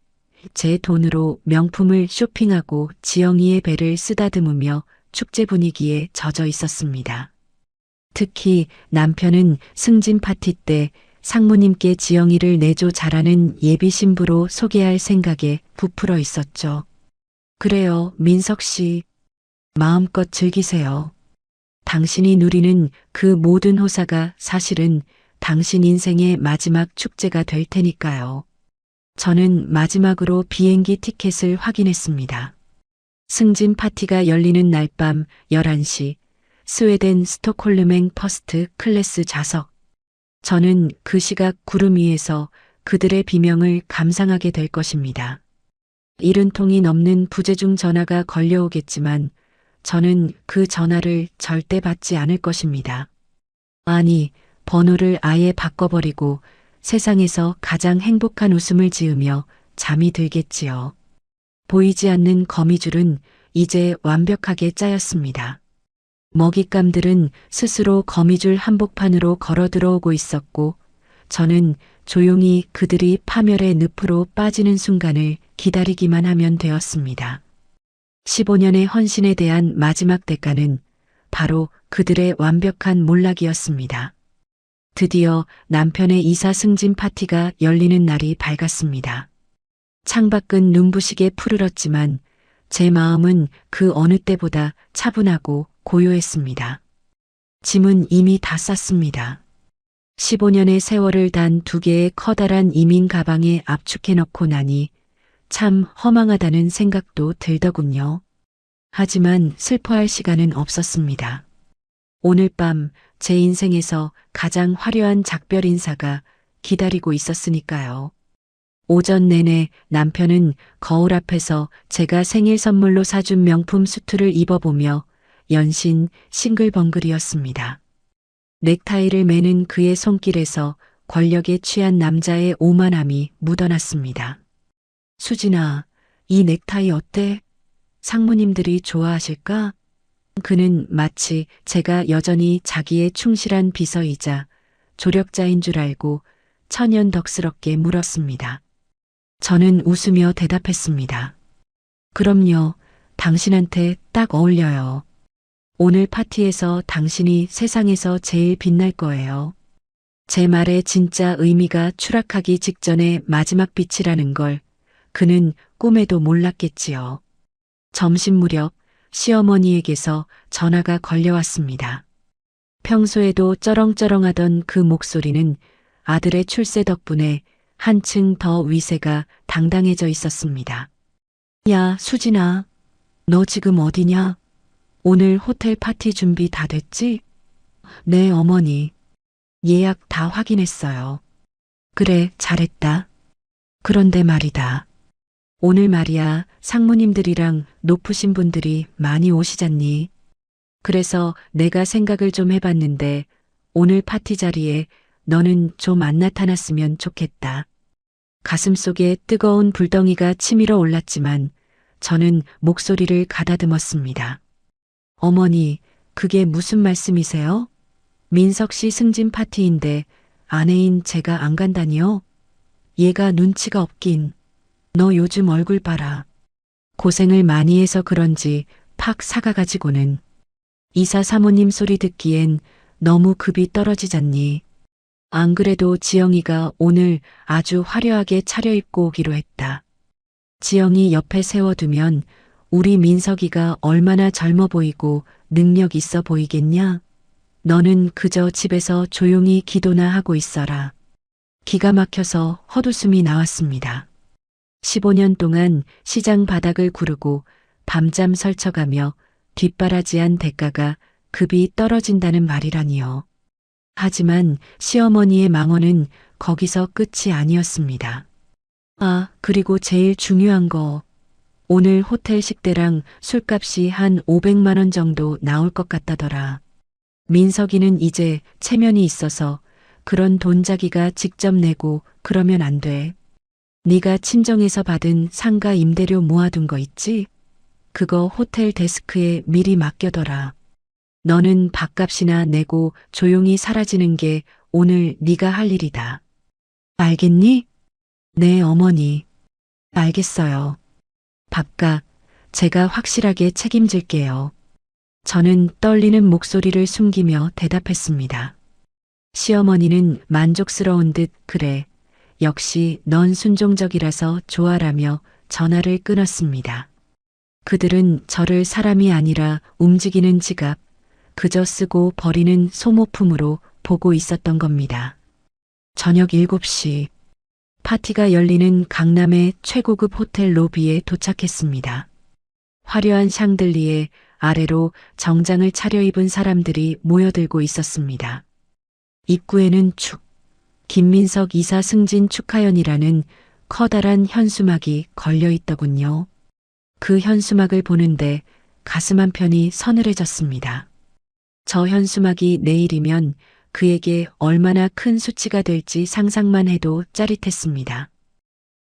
제 돈으로 명품을 쇼핑하고 지영이의 배를 쓰다듬으며 축제 분위기에 젖어 있었습니다. 특히 남편은 승진 파티 때 상무님께 지영이를 내조 잘하는 예비 신부로 소개할 생각에 부풀어 있었죠. 그래요, 민석 씨. 마음껏 즐기세요. 당신이 누리는 그 모든 호사가 사실은 당신 인생의 마지막 축제가 될 테니까요. 저는 마지막으로 비행기 티켓을 확인했습니다. 승진 파티가 열리는 날 밤 11시, 스웨덴 스톡홀름행 퍼스트 클래스 좌석. 저는 그 시각 구름 위에서 그들의 비명을 감상하게 될 것입니다. 70통이 넘는 부재중 전화가 걸려오겠지만 저는 그 전화를 절대 받지 않을 것입니다. 아니, 번호를 아예 바꿔버리고 세상에서 가장 행복한 웃음을 지으며 잠이 들겠지요. 보이지 않는 거미줄은 이제 완벽하게 짜였습니다. 먹잇감들은 스스로 거미줄 한복판으로 걸어 들어오고 있었고 저는 조용히 그들이 파멸의 늪으로 빠지는 순간을 기다리기만 하면 되었습니다. 15년의 헌신에 대한 마지막 대가는 바로 그들의 완벽한 몰락이었습니다. 드디어 남편의 이사 승진 파티가 열리는 날이 밝았습니다. 창밖은 눈부시게 푸르렀지만 제 마음은 그 어느 때보다 차분하고 고요했습니다. 짐은 이미 다 쌌습니다. 15년의 세월을 단 2개의 커다란 이민 가방에 압축해 넣고 나니 참 허망하다는 생각도 들더군요. 하지만 슬퍼할 시간은 없었습니다. 오늘 밤 제 인생에서 가장 화려한 작별 인사가 기다리고 있었으니까요. 오전 내내 남편은 거울 앞에서 제가 생일 선물로 사준 명품 수트를 입어보며 연신 싱글벙글이었습니다. 넥타이를 매는 그의 손길에서 권력에 취한 남자의 오만함이 묻어났습니다. 수진아, 이 넥타이 어때? 상무님들이 좋아하실까? 그는 마치 제가 여전히 자기의 충실한 비서이자 조력자인 줄 알고 천연덕스럽게 물었습니다. 저는 웃으며 대답했습니다. 그럼요, 당신한테 딱 어울려요. 오늘 파티에서 당신이 세상에서 제일 빛날 거예요. 제 말에 진짜 의미가 추락하기 직전의 마지막 빛이라는 걸 그는 꿈에도 몰랐겠지요. 점심 무렵 시어머니에게서 전화가 걸려왔습니다. 평소에도 쩌렁쩌렁하던 그 목소리는 아들의 출세 덕분에 한층 더 위세가 당당해져 있었습니다. 야, 수진아, 너 지금 어디냐? 오늘 호텔 파티 준비 다 됐지? 네, 어머니. 예약 다 확인했어요. 그래, 잘했다. 그런데 말이다. 오늘 말이야, 상무님들이랑 높으신 분들이 많이 오시잖니. 그래서 내가 생각을 좀 해봤는데 오늘 파티 자리에 너는 좀 안 나타났으면 좋겠다. 가슴속에 뜨거운 불덩이가 치밀어 올랐지만 저는 목소리를 가다듬었습니다. 어머니, 그게 무슨 말씀이세요? 민석 씨 승진 파티인데 아내인 제가 안 간다니요? 얘가 눈치가 없긴. 너 요즘 얼굴 봐라. 고생을 많이 해서 그런지 팍 사가가지고는. 이사 사모님 소리 듣기엔 너무 급이 떨어지잖니. 안 그래도 지영이가 오늘 아주 화려하게 차려입고 오기로 했다. 지영이 옆에 세워두면 우리 민석이가 얼마나 젊어 보이고 능력 있어 보이겠냐? 너는 그저 집에서 조용히 기도나 하고 있어라. 기가 막혀서 헛웃음이 나왔습니다. 15년 동안 시장 바닥을 구르고 밤잠 설쳐가며 뒷바라지한 대가가 급이 떨어진다는 말이라니요. 하지만 시어머니의 망언은 거기서 끝이 아니었습니다. 아, 그리고 제일 중요한 거. 오늘 호텔 식대랑 술값이 한 500만 원 정도 나올 것 같다더라. 민석이는 이제 체면이 있어서 그런 돈 자기가 직접 내고 그러면 안 돼. 네가 친정에서 받은 상가 임대료 모아둔 거 있지? 그거 호텔 데스크에 미리 맡겨둬라. 너는 밥값이나 내고 조용히 사라지는 게 오늘 네가 할 일이다. 알겠니? 네, 어머니. 알겠어요. 밥값 제가 확실하게 책임질게요. 저는 떨리는 목소리를 숨기며 대답했습니다. 시어머니는 만족스러운 듯 그래. 역시 넌 순종적이라서 좋아라며 전화를 끊었습니다. 그들은 저를 사람이 아니라 움직이는 지갑, 그저 쓰고 버리는 소모품으로 보고 있었던 겁니다. 저녁 7시 파티가 열리는 강남의 최고급 호텔 로비에 도착했습니다. 화려한 샹들리에 아래로 정장을 차려입은 사람들이 모여들고 있었습니다. 입구에는 김민석 이사 승진 축하연이라는 커다란 현수막이 걸려 있더군요. 그 현수막을 보는데 가슴 한편이 서늘해졌습니다. 저 현수막이 내일이면 그에게 얼마나 큰 수치가 될지 상상만 해도 짜릿했습니다.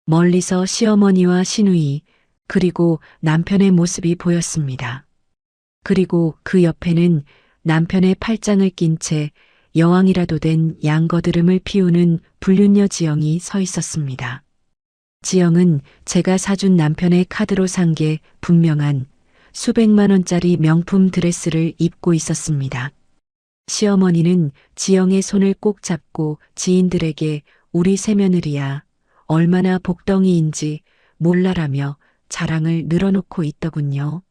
멀리서 시어머니와 시누이 그리고 남편의 모습이 보였습니다. 그리고 그 옆에는 남편의 팔짱을 낀 채 여왕이라도 된 양거드름을 피우는 불륜녀 지영이 서 있었습니다. 지영은 제가 사준 남편의 카드로 산 게 분명한 수백만 원짜리 명품 드레스를 입고 있었습니다. 시어머니는 지영의 손을 꼭 잡고 지인들에게 우리 새며느리야 얼마나 복덩이인지 몰라라며 자랑을 늘어놓고 있더군요.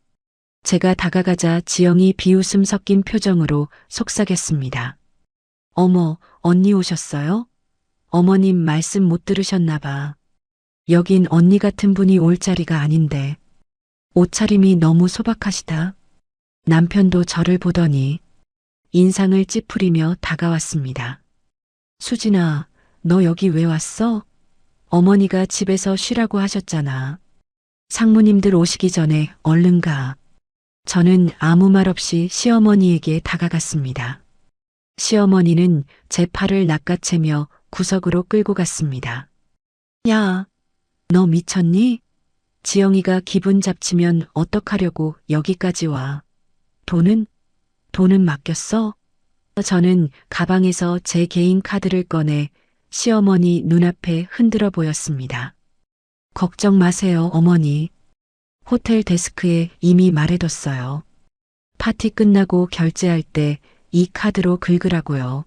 제가 다가가자 지영이 비웃음 섞인 표정으로 속삭였습니다. 어머, 언니 오셨어요? 어머님 말씀 못 들으셨나 봐. 여긴 언니 같은 분이 올 자리가 아닌데. 옷차림이 너무 소박하시다. 남편도 저를 보더니 인상을 찌푸리며 다가왔습니다. 수진아, 너 여기 왜 왔어? 어머니가 집에서 쉬라고 하셨잖아. 상무님들 오시기 전에 얼른 가. 저는 아무 말 없이 시어머니에게 다가갔습니다. 시어머니는 제 팔을 낚아채며 구석으로 끌고 갔습니다. 야, 너 미쳤니? 지영이가 기분 잡치면 어떡하려고 여기까지 와. 돈은? 돈은 맡겼어? 저는 가방에서 제 개인 카드를 꺼내 시어머니 눈앞에 흔들어 보였습니다. 걱정 마세요, 어머니. 호텔 데스크에 이미 말해뒀어요. 파티 끝나고 결제할 때 이 카드로 긁으라고요.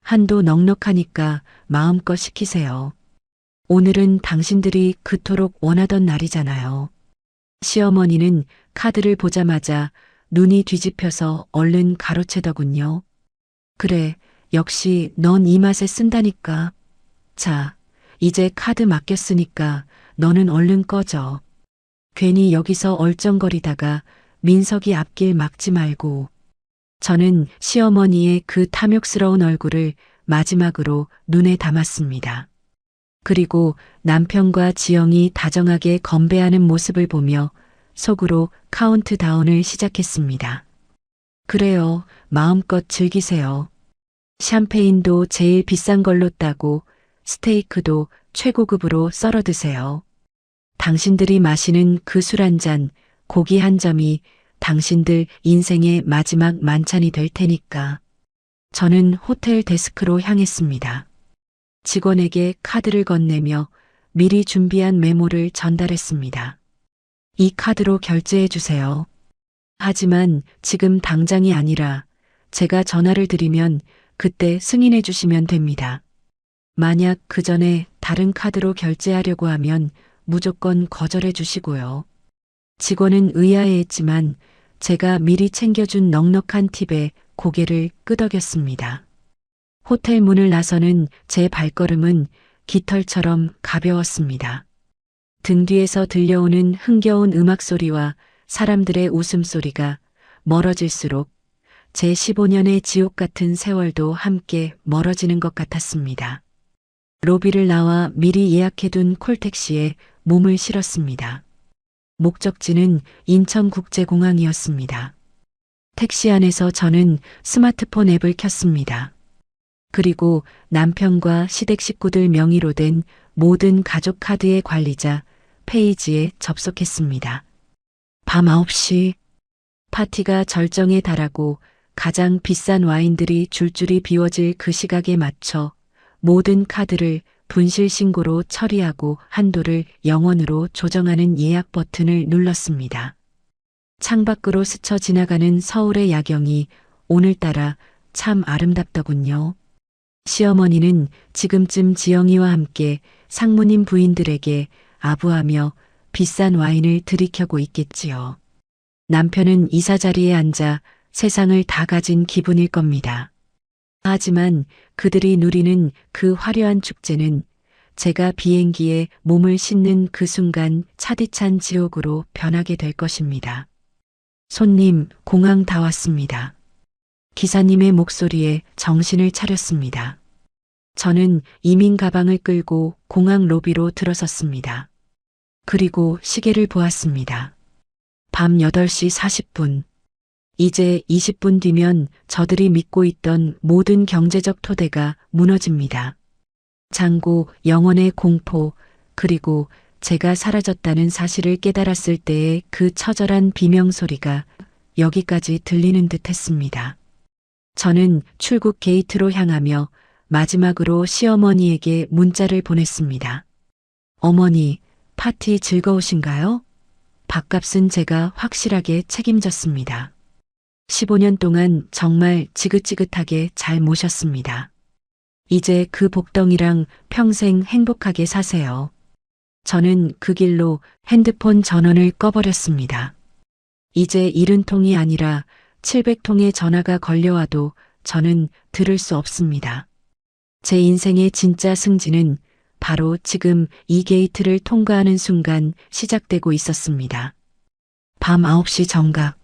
한도 넉넉하니까 마음껏 시키세요. 오늘은 당신들이 그토록 원하던 날이잖아요. 시어머니는 카드를 보자마자 눈이 뒤집혀서 얼른 가로채더군요. 그래, 역시 넌 이 맛에 쓴다니까. 자, 이제 카드 맡겼으니까 너는 얼른 꺼져. 괜히 여기서 얼쩡거리다가 민석이 앞길 막지 말고. 저는 시어머니의 그 탐욕스러운 얼굴을 마지막으로 눈에 담았습니다. 그리고 남편과 지영이 다정하게 건배하는 모습을 보며 속으로 카운트다운을 시작했습니다. 그래요, 마음껏 즐기세요. 샴페인도 제일 비싼 걸로 따고 스테이크도 최고급으로 썰어 드세요. 당신들이 마시는 그 술 한 잔, 고기 한 점이 당신들 인생의 마지막 만찬이 될 테니까. 저는 호텔 데스크로 향했습니다. 직원에게 카드를 건네며 미리 준비한 메모를 전달했습니다. 이 카드로 결제해 주세요. 하지만 지금 당장이 아니라 제가 전화를 드리면 그때 승인해 주시면 됩니다. 만약 그 전에 다른 카드로 결제하려고 하면 무조건 거절해 주시고요. 직원은 의아해했지만 제가 미리 챙겨준 넉넉한 팁에 고개를 끄덕였습니다. 호텔 문을 나서는 제 발걸음은 깃털처럼 가벼웠습니다. 등 뒤에서 들려오는 흥겨운 음악 소리와 사람들의 웃음소리가 멀어질수록 제 15년의 지옥 같은 세월도 함께 멀어지는 것 같았습니다. 로비를 나와 미리 예약해둔 콜택시에 몸을 실었습니다. 목적지는 인천국제공항이었습니다. 택시 안에서 저는 스마트폰 앱을 켰습니다. 그리고 남편과 시댁 식구들 명의로 된 모든 가족 카드의 관리자 페이지에 접속했습니다. 밤 9시 파티가 절정에 달하고 가장 비싼 와인들이 줄줄이 비워질 그 시각에 맞춰 모든 카드를 분실 신고로 처리하고 한도를 0원으로 조정하는 예약 버튼을 눌렀습니다. 창밖으로 스쳐 지나가는 서울의 야경이 오늘따라 참 아름답더군요. 시어머니는 지금쯤 지영이와 함께 상무님 부인들에게 아부하며 비싼 와인을 들이켜고 있겠지요. 남편은 이사 자리에 앉아 세상을 다 가진 기분일 겁니다. 하지만 그들이 누리는 그 화려한 축제는 제가 비행기에 몸을 싣는 그 순간 차디찬 지옥으로 변하게 될 것입니다. 손님, 공항 다 왔습니다. 기사님의 목소리에 정신을 차렸습니다. 저는 이민 가방을 끌고 공항 로비로 들어섰습니다. 그리고 시계를 보았습니다. 밤 8시 40분. 이제 20분 뒤면 저들이 믿고 있던 모든 경제적 토대가 무너집니다. 장고, 영원의 공포, 그리고 제가 사라졌다는 사실을 깨달았을 때의 그 처절한 비명소리가 여기까지 들리는 듯 했습니다. 저는 출국 게이트로 향하며 마지막으로 시어머니에게 문자를 보냈습니다. 어머니, 파티 즐거우신가요? 밥값은 제가 확실하게 책임졌습니다. 15년 동안 정말 지긋지긋하게 잘 모셨습니다. 이제 그 복덩이랑 평생 행복하게 사세요. 저는 그 길로 핸드폰 전원을 꺼버렸습니다. 이제 70통이 아니라 700통의 전화가 걸려와도 저는 들을 수 없습니다. 제 인생의 진짜 승진은 바로 지금 이 게이트를 통과하는 순간 시작되고 있었습니다. 밤 9시 정각.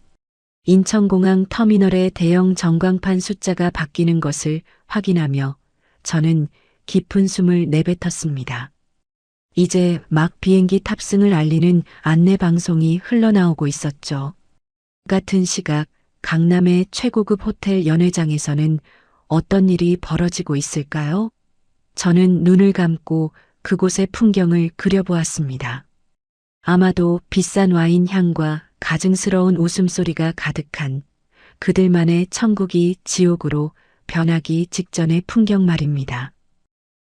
인천공항 터미널의 대형 전광판 숫자가 바뀌는 것을 확인하며 저는 깊은 숨을 내뱉었습니다. 이제 막 비행기 탑승을 알리는 안내 방송이 흘러나오고 있었죠. 같은 시각 강남의 최고급 호텔 연회장에서는 어떤 일이 벌어지고 있을까요? 저는 눈을 감고 그곳의 풍경을 그려보았습니다. 아마도 비싼 와인 향과 가증스러운 웃음소리가 가득한 그들만의 천국이 지옥으로 변하기 직전의 풍경 말입니다.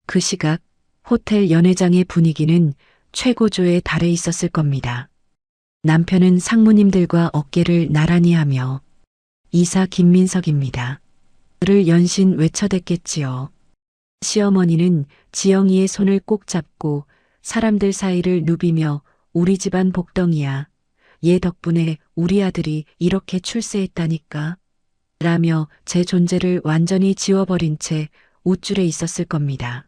그 시각 호텔 연회장의 분위기는 최고조에 달해 있었을 겁니다. 남편은 상무님들과 어깨를 나란히 하며 이사 김민석입니다. 를 연신 외쳐댔겠지요. 시어머니는 지영이의 손을 꼭 잡고 사람들 사이를 누비며 우리 집안 복덩이야. 얘 덕분에 우리 아들이 이렇게 출세했다니까. 라며 제 존재를 완전히 지워버린 채 우쭐해 있었을 겁니다.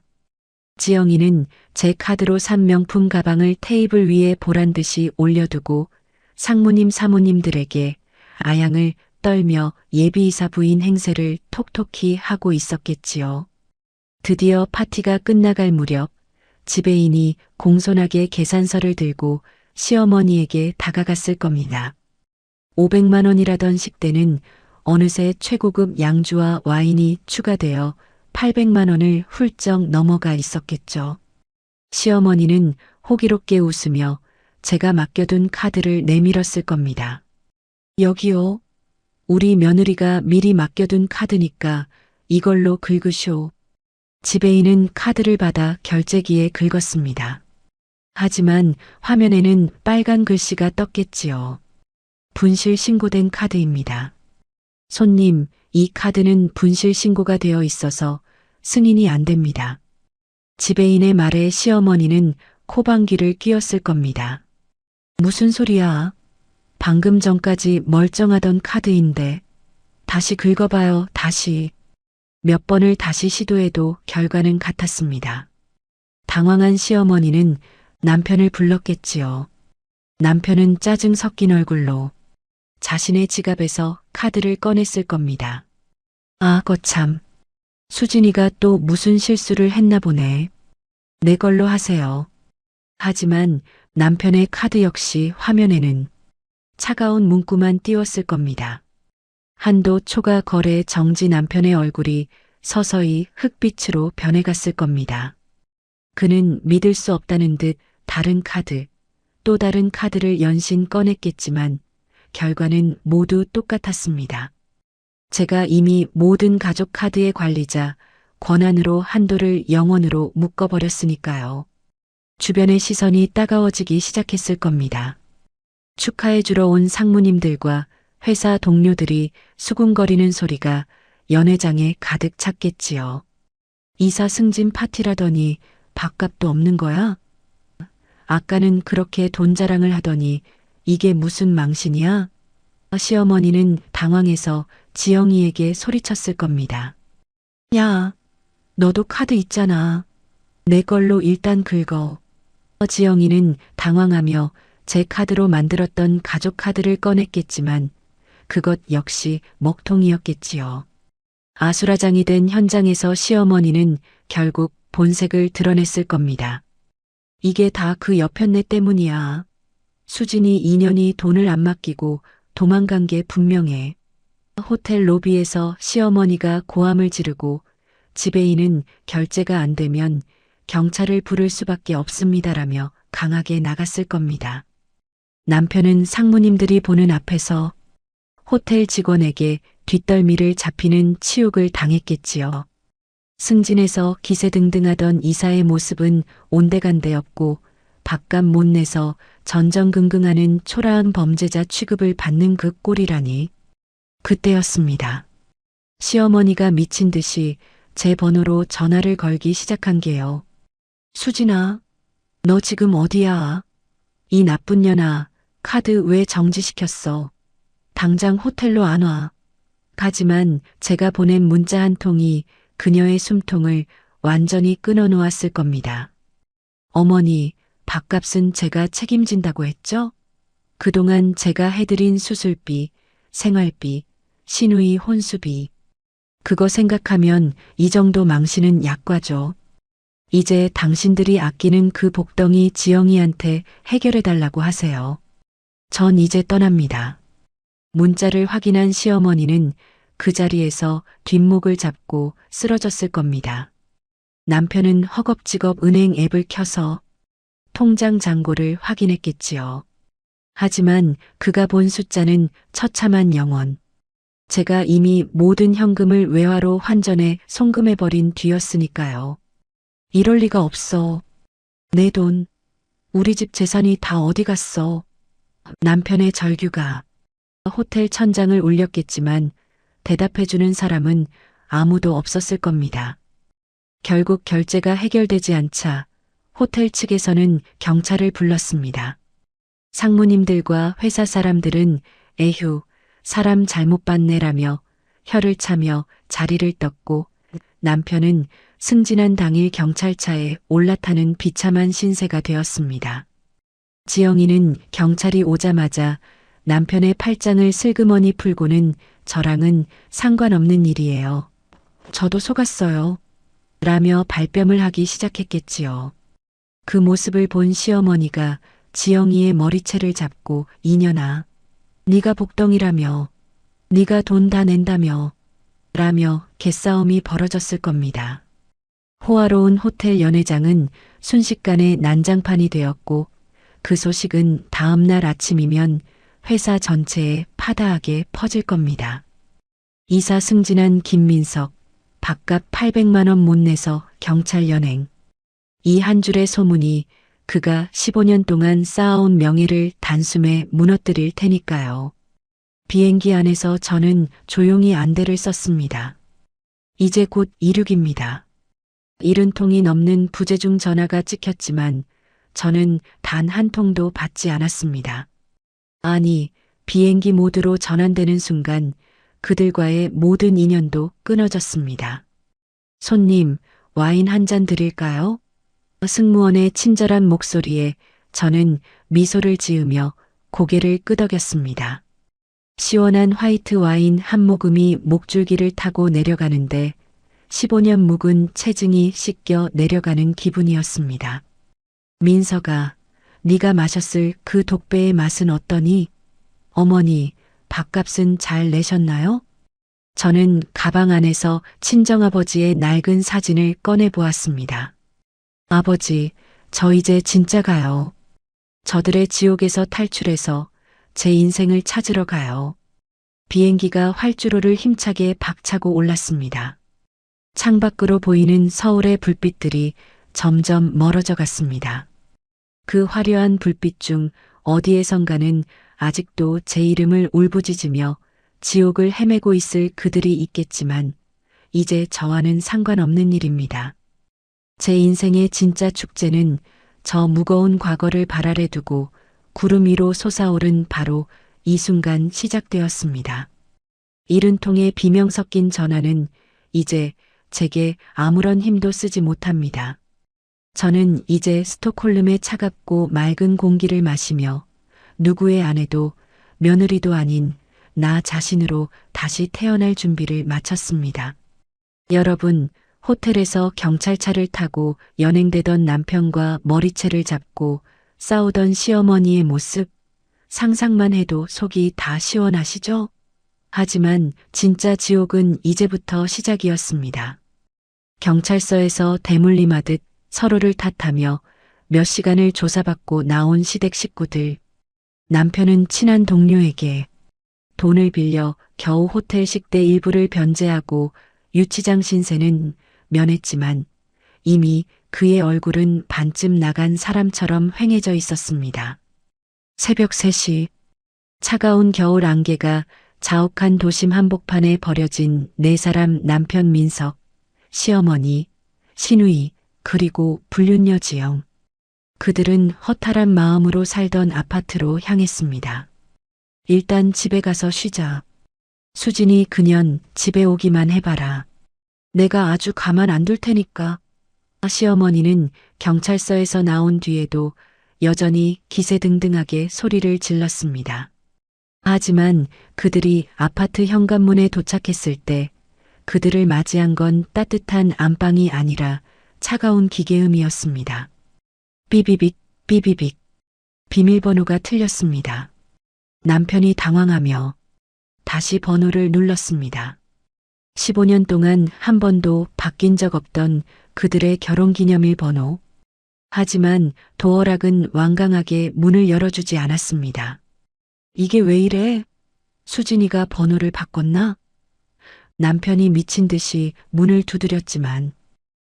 지영이는 제 카드로 산 명품 가방을 테이블 위에 보란 듯이 올려두고 상무님 사모님들에게 아양을 떨며 예비이사 부인 행세를 톡톡히 하고 있었겠지요. 드디어 파티가 끝나갈 무렵 지배인이 공손하게 계산서를 들고 시어머니에게 다가갔을 겁니다. 500만 원이라던 식대는 어느새 최고급 양주와 와인이 추가되어 800만 원을 훌쩍 넘어가 있었겠죠. 시어머니는 호기롭게 웃으며 제가 맡겨둔 카드를 내밀었을 겁니다. 여기요. 우리 며느리가 미리 맡겨둔 카드니까 이걸로 긁으쇼. 지배인은 카드를 받아 결제기에 긁었습니다. 하지만 화면에는 빨간 글씨가 떴겠지요. 분실 신고된 카드입니다. 손님, 이 카드는 분실 신고가 되어 있어서 승인이 안 됩니다. 지배인의 말에 시어머니는 코방귀를 뀌었을 겁니다. 무슨 소리야? 방금 전까지 멀쩡하던 카드인데. 다시 긁어봐요, 다시. 몇 번을 다시 시도해도 결과는 같았습니다. 당황한 시어머니는 남편을 불렀겠지요. 남편은 짜증 섞인 얼굴로 자신의 지갑에서 카드를 꺼냈을 겁니다. 아, 거참. 수진이가 또 무슨 실수를 했나 보네. 내 걸로 하세요. 하지만 남편의 카드 역시 화면에는 차가운 문구만 띄웠을 겁니다. 한도 초과 거래 정지. 남편의 얼굴이 서서히 흑빛으로 변해갔을 겁니다. 그는 믿을 수 없다는 듯 다른 카드, 또 다른 카드를 연신 꺼냈겠지만 결과는 모두 똑같았습니다. 제가 이미 모든 가족 카드의 관리자, 권한으로 한도를 0원으로 묶어버렸으니까요. 주변의 시선이 따가워지기 시작했을 겁니다. 축하해주러 온 상무님들과 회사 동료들이 수군거리는 소리가 연회장에 가득 찼겠지요. 이사 승진 파티라더니 밥값도 없는 거야? 아까는 그렇게 돈 자랑을 하더니 이게 무슨 망신이야? 시어머니는 당황해서 지영이에게 소리쳤을 겁니다. 야, 너도 카드 있잖아. 내 걸로 일단 긁어. 지영이는 당황하며 제 카드로 만들었던 가족 카드를 꺼냈겠지만 그것 역시 먹통이었겠지요. 아수라장이 된 현장에서 시어머니는 결국 본색을 드러냈을 겁니다. 이게 다 그 여편네 때문이야. 수진이 2년이 돈을 안 맡기고 도망간 게 분명해. 호텔 로비에서 시어머니가 고함을 지르고 지배인은 결제가 안 되면 경찰을 부를 수밖에 없습니다라며 강하게 나갔을 겁니다. 남편은 상무님들이 보는 앞에서 호텔 직원에게 뒷덜미를 잡히는 치욕을 당했겠지요. 승진해서 기세등등하던 이사의 모습은 온데간데없고 밥값 못 내서 전전긍긍하는 초라한 범죄자 취급을 받는 그 꼴이라니. 그때였습니다. 시어머니가 미친 듯이 제 번호로 전화를 걸기 시작한 게요. 수진아, 너 지금 어디야? 이 나쁜 년아, 카드 왜 정지시켰어? 당장 호텔로 안 와. 하지만 제가 보낸 문자 한 통이 그녀의 숨통을 완전히 끊어놓았을 겁니다. 어머니, 밥값은 제가 책임진다고 했죠? 그동안 제가 해드린 수술비, 생활비, 시누이 혼수비. 그거 생각하면 이 정도 망신은 약과죠. 이제 당신들이 아끼는 그 복덩이 지영이한테 해결해달라고 하세요. 전 이제 떠납니다. 문자를 확인한 시어머니는 그 자리에서 뒷목을 잡고 쓰러졌을 겁니다. 남편은 허겁지겁 은행 앱을 켜서 통장 잔고를 확인했겠지요. 하지만 그가 본 숫자는 처참한 0원. 제가 이미 모든 현금을 외화로 환전해 송금해버린 뒤였으니까요. 이럴 리가 없어. 내 돈, 우리 집 재산이 다 어디 갔어. 남편의 절규가 호텔 천장을 울렸겠지만 대답해주는 사람은 아무도 없었을 겁니다. 결국 결제가 해결되지 않자 호텔 측에서는 경찰을 불렀습니다. 상무님들과 회사 사람들은 에휴, 사람 잘못 봤네라며 혀를 차며 자리를 떴고 남편은 승진한 당일 경찰차에 올라타는 비참한 신세가 되었습니다. 지영이는 경찰이 오자마자 남편의 팔짱을 슬그머니 풀고는 저랑은 상관없는 일이에요. 저도 속았어요. 라며 발뺌을 하기 시작했겠지요. 그 모습을 본 시어머니가 지영이의 머리채를 잡고 이년아, 네가 복덩이라며, 네가 돈 다 낸다며, 라며 개싸움이 벌어졌을 겁니다. 호화로운 호텔 연회장은 순식간에 난장판이 되었고 그 소식은 다음 날 아침이면 회사 전체에 파다하게 퍼질 겁니다. 이사 승진한 김민석, 밥값 800만 원 못 내서 경찰 연행. 이 한 줄의 소문이 그가 15년 동안 쌓아온 명예를 단숨에 무너뜨릴 테니까요. 비행기 안에서 저는 조용히 안대를 썼습니다. 이제 곧 이륙입니다. 70통이 넘는 부재중 전화가 찍혔지만 저는 단 한 통도 받지 않았습니다. 아니, 비행기 모드로 전환되는 순간 그들과의 모든 인연도 끊어졌습니다. 손님, 와인 한 잔 드릴까요? 승무원의 친절한 목소리에 저는 미소를 지으며 고개를 끄덕였습니다. 시원한 화이트 와인 한 모금이 목줄기를 타고 내려가는데 15년 묵은 체증이 씻겨 내려가는 기분이었습니다. 민서가, 네가 마셨을 그 독배의 맛은 어떠니? 어머니, 밥값은 잘 내셨나요? 저는 가방 안에서 친정아버지의 낡은 사진을 꺼내 보았습니다. 아버지, 저 이제 진짜 가요. 저들의 지옥에서 탈출해서 제 인생을 찾으러 가요. 비행기가 활주로를 힘차게 박차고 올랐습니다. 창밖으로 보이는 서울의 불빛들이 점점 멀어져 갔습니다. 그 화려한 불빛 중 어디에선가는 아직도 제 이름을 울부짖으며 지옥을 헤매고 있을 그들이 있겠지만 이제 저와는 상관없는 일입니다. 제 인생의 진짜 축제는 저 무거운 과거를 발 아래 두고 구름 위로 솟아오른 바로 이 순간 시작되었습니다. 70통의 비명 섞인 전화는 이제 제게 아무런 힘도 쓰지 못합니다. 저는 이제 스톡홀름의 차갑고 맑은 공기를 마시며 누구의 아내도 며느리도 아닌 나 자신으로 다시 태어날 준비를 마쳤습니다. 여러분, 호텔에서 경찰차를 타고 연행되던 남편과 머리채를 잡고 싸우던 시어머니의 모습, 상상만 해도 속이 다 시원하시죠? 하지만 진짜 지옥은 이제부터 시작이었습니다. 경찰서에서 대물림하듯 서로를 탓하며 몇 시간을 조사받고 나온 시댁 식구들. 남편은 친한 동료에게 돈을 빌려 겨우 호텔 식대 일부를 변제하고 유치장 신세는 면했지만 이미 그의 얼굴은 반쯤 나간 사람처럼 휑해져 있었습니다. 새벽 3시 차가운 겨울 안개가 자욱한 도심 한복판에 버려진 네 사람 남편 민석, 시어머니, 신우이, 그리고 불륜녀 지영. 그들은 허탈한 마음으로 살던 아파트로 향했습니다. 일단 집에 가서 쉬자. 수진이 그년 집에 오기만 해봐라. 내가 아주 가만 안 둘 테니까. 시어머니는 경찰서에서 나온 뒤에도 여전히 기세등등하게 소리를 질렀습니다. 하지만 그들이 아파트 현관문에 도착했을 때 그들을 맞이한 건 따뜻한 안방이 아니라 차가운 기계음이었습니다. 삐비빅, 삐비빅. 비밀번호가 틀렸습니다. 남편이 당황하며 다시 번호를 눌렀습니다. 15년 동안 한 번도 바뀐 적 없던 그들의 결혼기념일 번호. 하지만 도어락은 완강하게 문을 열어주지 않았습니다. 이게 왜 이래? 수진이가 번호를 바꿨나? 남편이 미친 듯이 문을 두드렸지만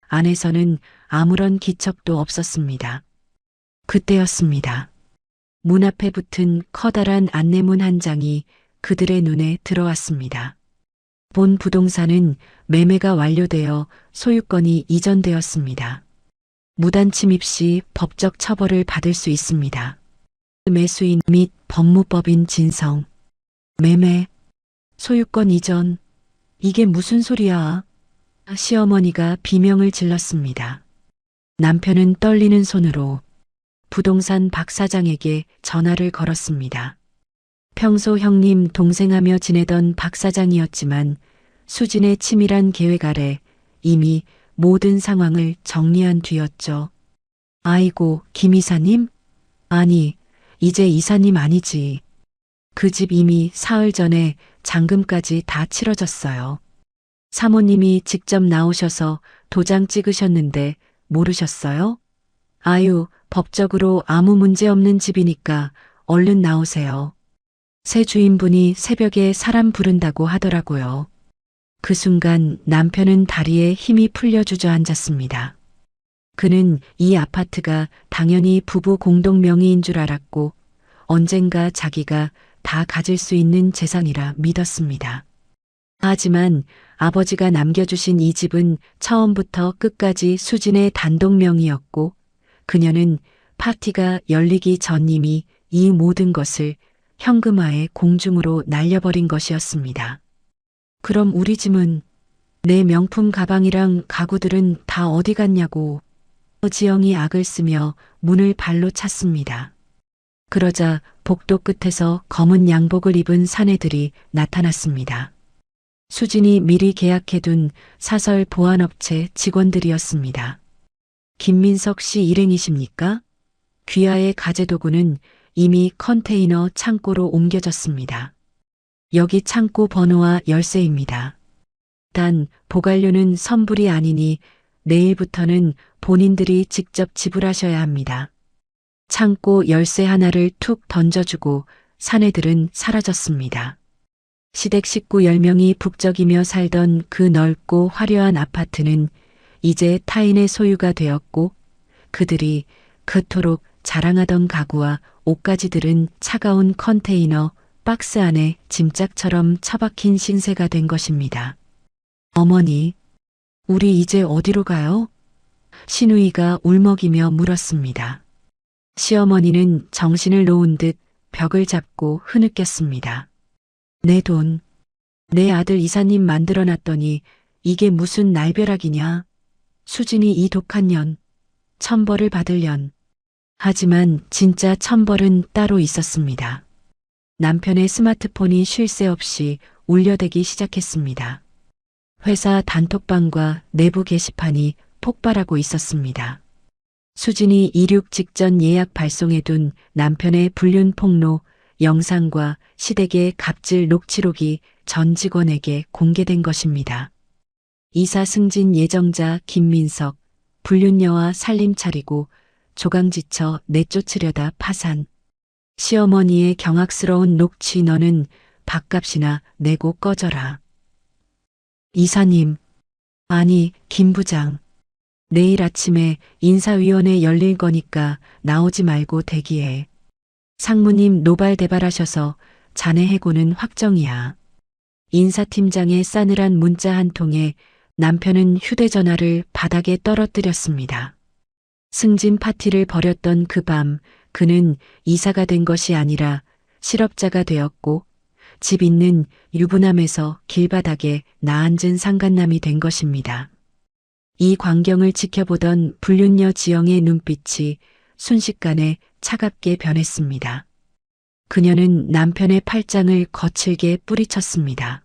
안에서는 아무런 기척도 없었습니다. 그때였습니다. 문 앞에 붙은 커다란 안내문 한 장이 그들의 눈에 들어왔습니다. 본 부동산은 매매가 완료되어 소유권이 이전되었습니다. 무단 침입 시 법적 처벌을 받을 수 있습니다. 매수인 및 법무법인 진성. 매매. 소유권 이전. 이게 무슨 소리야? 시어머니가 비명을 질렀습니다. 남편은 떨리는 손으로 부동산 박 사장에게 전화를 걸었습니다. 평소 형님 동생하며 지내던 박 사장이었지만 수진의 치밀한 계획 아래 이미 모든 상황을 정리한 뒤였죠. 아이고, 김 이사님? 아니, 이제 이사님 아니지. 그 집 이미 사흘 전에 잔금까지 다 치러졌어요. 사모님이 직접 나오셔서 도장 찍으셨는데 모르셨어요? 아유, 법적으로 아무 문제 없는 집이니까 얼른 나오세요. 새 주인분이 새벽에 사람 부른다고 하더라고요. 그 순간 남편은 다리에 힘이 풀려 주저앉았습니다. 그는 이 아파트가 당연히 부부 공동 명의인 줄 알았고 언젠가 자기가 다 가질 수 있는 재산이라 믿었습니다. 하지만 아버지가 남겨주신 이 집은 처음부터 끝까지 수진의 단독 명의였고 그녀는 파티가 열리기 전 이미 이 모든 것을 현금화해 공중으로 날려버린 것이었습니다. 그럼 우리 집은 내 명품 가방이랑 가구들은 다 어디 갔냐고. 지영이 악을 쓰며 문을 발로 찼습니다. 그러자 복도 끝에서 검은 양복을 입은 사내들이 나타났습니다. 수진이 미리 계약해둔 사설 보안업체 직원들이었습니다. 김민석 씨 일행이십니까? 귀하의 가재도구는 이미 컨테이너 창고로 옮겨졌습니다. 여기 창고 번호와 열쇠입니다. 단 보관료는 선불이 아니니 내일부터는 본인들이 직접 지불하셔야 합니다. 창고 열쇠 하나를 툭 던져주고 사내들은 사라졌습니다. 시댁 식구 10명이 북적이며 살던 그 넓고 화려한 아파트는 이제 타인의 소유가 되었고 그들이 그토록 자랑하던 가구와 옷가지들은 차가운 컨테이너 박스 안에 짐짝처럼 처박힌 신세가 된 것입니다. 어머니, 우리 이제 어디로 가요? 신우이가 울먹이며 물었습니다. 시어머니는 정신을 놓은 듯 벽을 잡고 흐느꼈습니다. 내 돈, 내 아들 이사님 만들어놨더니 이게 무슨 날벼락이냐. 수진이 이 독한 년, 천벌을 받을 년. 하지만 진짜 천벌은 따로 있었습니다. 남편의 스마트폰이 쉴 새 없이 울려대기 시작했습니다. 회사 단톡방과 내부 게시판이 폭발하고 있었습니다. 수진이 이륙 직전 예약 발송해둔 남편의 불륜 폭로 영상과 시댁의 갑질 녹취록이 전 직원에게 공개된 것입니다. 이사 승진 예정자 김민석, 불륜녀와 살림 차리고 조강지쳐 내쫓으려다 파산. 시어머니의 경악스러운 녹취 너는 밥값이나 내고 꺼져라. 이사님, 아니 김 부장. 내일 아침에 인사위원회 열릴 거니까 나오지 말고 대기해. 상무님 노발대발하셔서 자네 해고는 확정이야. 인사팀장의 싸늘한 문자 한 통에 남편은 휴대전화를 바닥에 떨어뜨렸습니다. 승진 파티를 벌였던 그 밤 그는 이사가 된 것이 아니라 실업자가 되었고 집 있는 유부남에서 길바닥에 나앉은 상간남이 된 것입니다. 이 광경을 지켜보던 불륜녀 지영의 눈빛이 순식간에 차갑게 변했습니다. 그녀는 남편의 팔짱을 거칠게 뿌리쳤습니다.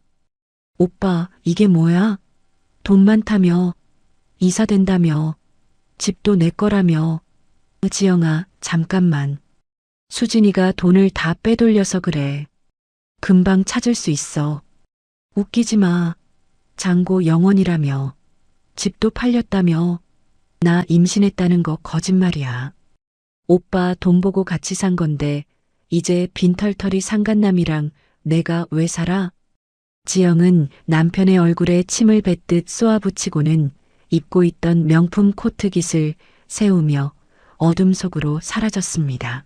오빠, 이게 뭐야? 돈 많다며, 이사 된다며, 집도 내 거라며. 지영아, 잠깐만. 수진이가 돈을 다 빼돌려서 그래. 금방 찾을 수 있어. 웃기지 마. 장고 영원이라며. 집도 팔렸다며. 나 임신했다는 거 거짓말이야. 오빠 돈 보고 같이 산 건데 이제 빈털터리 상간남이랑 내가 왜 살아? 지영은 남편의 얼굴에 침을 뱉듯 쏘아붙이고는 입고 있던 명품 코트깃을 세우며 어둠 속으로 사라졌습니다.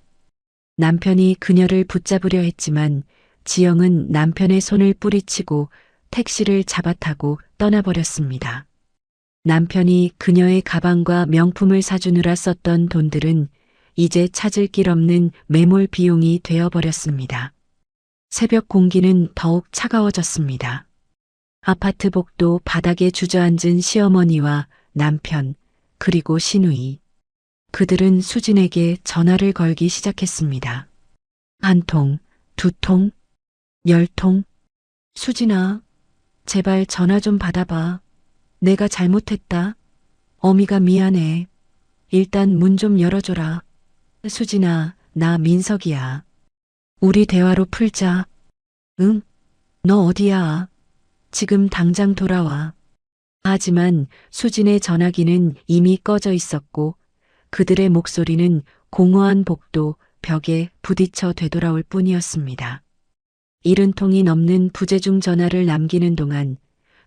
남편이 그녀를 붙잡으려 했지만 지영은 남편의 손을 뿌리치고 택시를 잡아타고 떠나버렸습니다. 남편이 그녀의 가방과 명품을 사주느라 썼던 돈들은 이제 찾을 길 없는 매몰 비용이 되어버렸습니다. 새벽 공기는 더욱 차가워졌습니다. 아파트 복도 바닥에 주저앉은 시어머니와 남편, 그리고 시누이. 그들은 수진에게 전화를 걸기 시작했습니다. 한 통, 두 통, 10통. 수진아, 제발 전화 좀 받아봐. 내가 잘못했다. 어미가 미안해. 일단 문 좀 열어줘라. 수진아, 나 민석이야. 우리 대화로 풀자. 응? 너 어디야? 지금 당장 돌아와. 하지만 수진의 전화기는 이미 꺼져 있었고 그들의 목소리는 공허한 복도 벽에 부딪혀 되돌아올 뿐이었습니다. 70통이 넘는 부재중 전화를 남기는 동안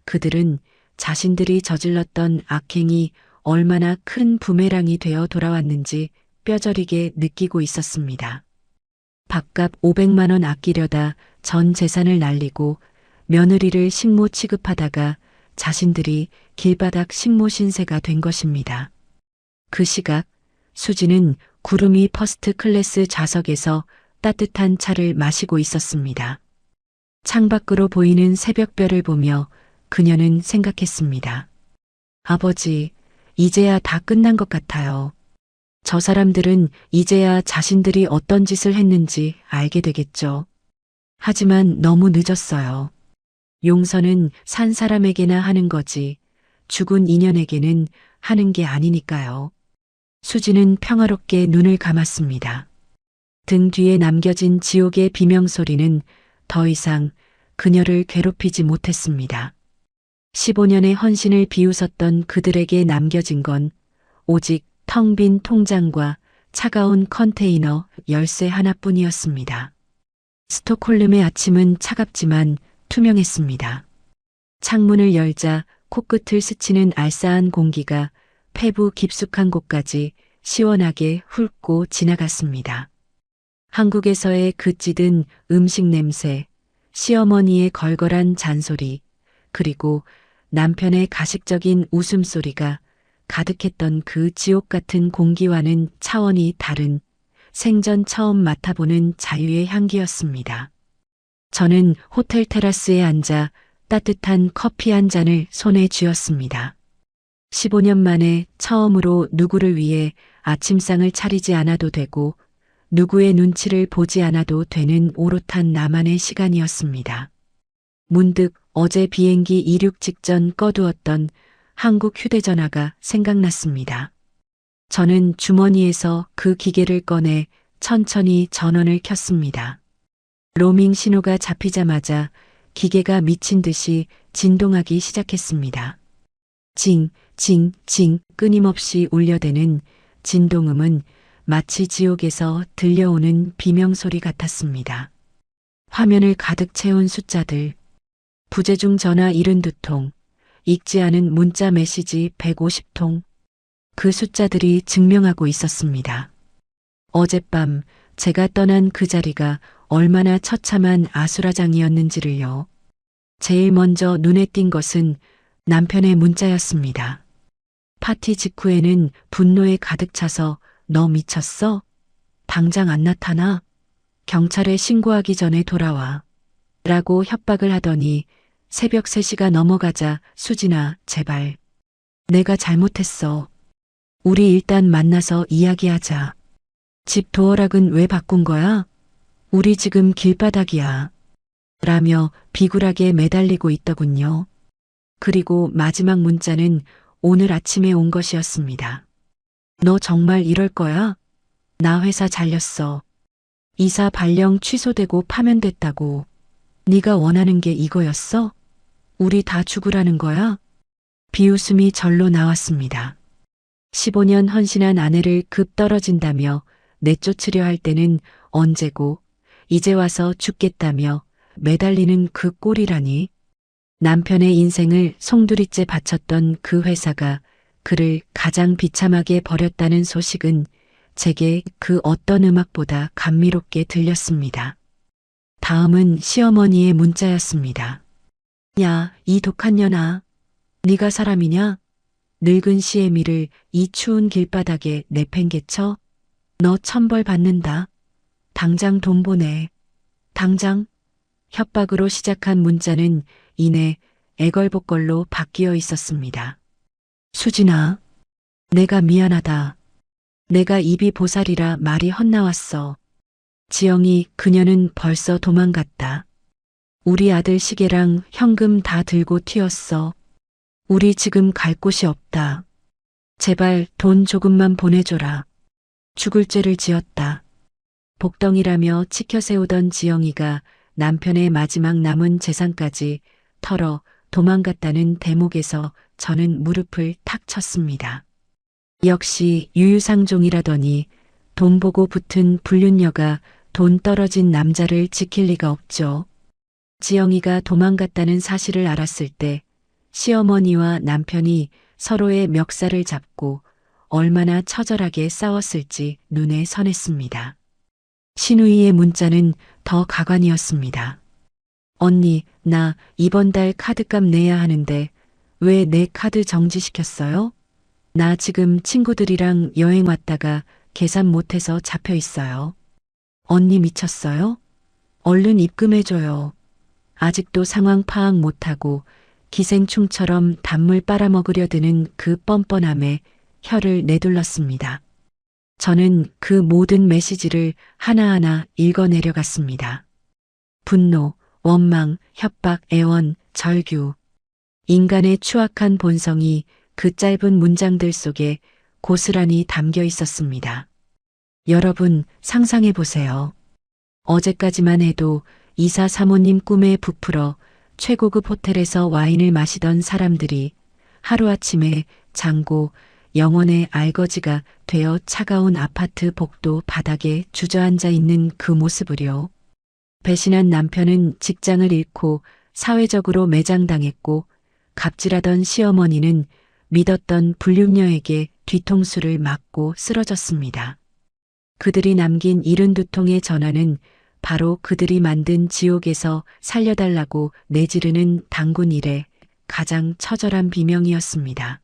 그들은 자신들이 저질렀던 악행이 얼마나 큰 부메랑이 되어 돌아왔는지 뼈저리게 느끼고 있었습니다. 밥값 500만 원 아끼려다 전 재산을 날리고 며느리를 식모 취급하다가 자신들이 길바닥 식모 신세가 된 것입니다. 그 시각 수지는 구름이 퍼스트 클래스 좌석에서 따뜻한 차를 마시고 있었습니다. 창밖으로 보이는 새벽별을 보며 그녀는 생각했습니다. 아버지, 이제야 다 끝난 것 같아요. 저 사람들은 이제야 자신들이 어떤 짓을 했는지 알게 되겠죠. 하지만 너무 늦었어요. 용서는 산 사람에게나 하는 거지 죽은 인연에게는 하는 게 아니니까요. 수지는 평화롭게 눈을 감았습니다. 등 뒤에 남겨진 지옥의 비명소리는 더 이상 그녀를 괴롭히지 못했습니다. 15년의 헌신을 비웃었던 그들에게 남겨진 건 오직 텅 빈 통장과 차가운 컨테이너 열쇠 하나뿐이었습니다. 스톡홀름의 아침은 차갑지만 투명했습니다. 창문을 열자 코끝을 스치는 알싸한 공기가 폐부 깊숙한 곳까지 시원하게 훑고 지나갔습니다. 한국에서의 그 찌든 음식 냄새, 시어머니의 걸걸한 잔소리, 그리고 남편의 가식적인 웃음소리가 가득했던 그 지옥 같은 공기와는 차원이 다른 생전 처음 맡아보는 자유의 향기였습니다. 저는 호텔 테라스에 앉아 따뜻한 커피 한 잔을 손에 쥐었습니다. 15년 만에 처음으로 누구를 위해 아침상을 차리지 않아도 되고 누구의 눈치를 보지 않아도 되는 오롯한 나만의 시간이었습니다. 문득 어제 비행기 이륙 직전 꺼두었던 한국 휴대전화가 생각났습니다. 저는 주머니에서 그 기계를 꺼내 천천히 전원을 켰습니다. 로밍 신호가 잡히자마자 기계가 미친 듯이 진동하기 시작했습니다. 징, 징, 징 끊임없이 울려대는 진동음은 마치 지옥에서 들려오는 비명소리 같았습니다. 화면을 가득 채운 숫자들, 부재중 전화 72통, 읽지 않은 문자 메시지 150통, 그 숫자들이 증명하고 있었습니다. 어젯밤 제가 떠난 그 자리가 얼마나 처참한 아수라장이었는지를요. 제일 먼저 눈에 띈 것은 남편의 문자였습니다. 파티 직후에는 분노에 가득 차서 너 미쳤어? 당장 안 나타나? 경찰에 신고하기 전에 돌아와. 라고 협박을 하더니 새벽 3시가 넘어가자 수진아, 제발. 내가 잘못했어. 우리 일단 만나서 이야기하자. 집 도어락은 왜 바꾼 거야? 우리 지금 길바닥이야. 라며 비굴하게 매달리고 있더군요. 그리고 마지막 문자는 오늘 아침에 온 것이었습니다. 너 정말 이럴 거야? 나 회사 잘렸어. 이사 발령 취소되고 파면됐다고. 네가 원하는 게 이거였어? 우리 다 죽으라는 거야? 비웃음이 절로 나왔습니다. 15년 헌신한 아내를 급 떨어진다며 내쫓으려 할 때는 언제고 이제 와서 죽겠다며 매달리는 그 꼴이라니. 남편의 인생을 송두리째 바쳤던 그 회사가 그를 가장 비참하게 버렸다는 소식은 제게 그 어떤 음악보다 감미롭게 들렸습니다. 다음은 시어머니의 문자였습니다. 야, 이 독한 년아. 네가 사람이냐? 늙은 시애미를 이 추운 길바닥에 내팽개쳐? 너 천벌 받는다. 당장 돈 보내. 당장. 협박으로 시작한 문자는 이내 애걸복걸로 바뀌어 있었습니다. 수진아, 내가 미안하다. 내가 입이 보살이라 말이 헛나왔어. 지영이 그녀는 벌써 도망갔다. 우리 아들 시계랑 현금 다 들고 튀었어. 우리 지금 갈 곳이 없다. 제발 돈 조금만 보내줘라. 죽을 죄를 지었다. 복덩이라며 치켜세우던 지영이가 남편의 마지막 남은 재산까지 털어 도망갔다는 대목에서 저는 무릎을 탁 쳤습니다. 역시 유유상종이라더니 돈 보고 붙은 불륜녀가 돈 떨어진 남자를 지킬 리가 없죠. 지영이가 도망갔다는 사실을 알았을 때 시어머니와 남편이 서로의 멱살을 잡고 얼마나 처절하게 싸웠을지 눈에 선했습니다. 신우이의 문자는 더 가관이었습니다. 언니, 나 이번 달 카드값 내야 하는데 왜 내 카드 정지시켰어요? 나 지금 친구들이랑 여행 왔다가 계산 못해서 잡혀 있어요. 언니 미쳤어요? 얼른 입금해줘요. 아직도 상황 파악 못하고 기생충처럼 단물 빨아먹으려 드는 그 뻔뻔함에 혀를 내둘렀습니다. 저는 그 모든 메시지를 하나하나 읽어내려갔습니다. 분노, 원망, 협박, 애원, 절규. 인간의 추악한 본성이 그 짧은 문장들 속에 고스란히 담겨 있었습니다. 여러분 상상해 보세요. 어제까지만 해도 이사 사모님 꿈에 부풀어 최고급 호텔에서 와인을 마시던 사람들이 하루아침에 장고 영혼의 알거지가 되어 차가운 아파트 복도 바닥에 주저앉아 있는 그 모습을요. 배신한 남편은 직장을 잃고 사회적으로 매장당했고 갑질하던 시어머니는 믿었던 불륜녀에게 뒤통수를 맞고 쓰러졌습니다. 그들이 남긴 72통의 전화는 바로 그들이 만든 지옥에서 살려달라고 내지르는 단군 일의 가장 처절한 비명이었습니다.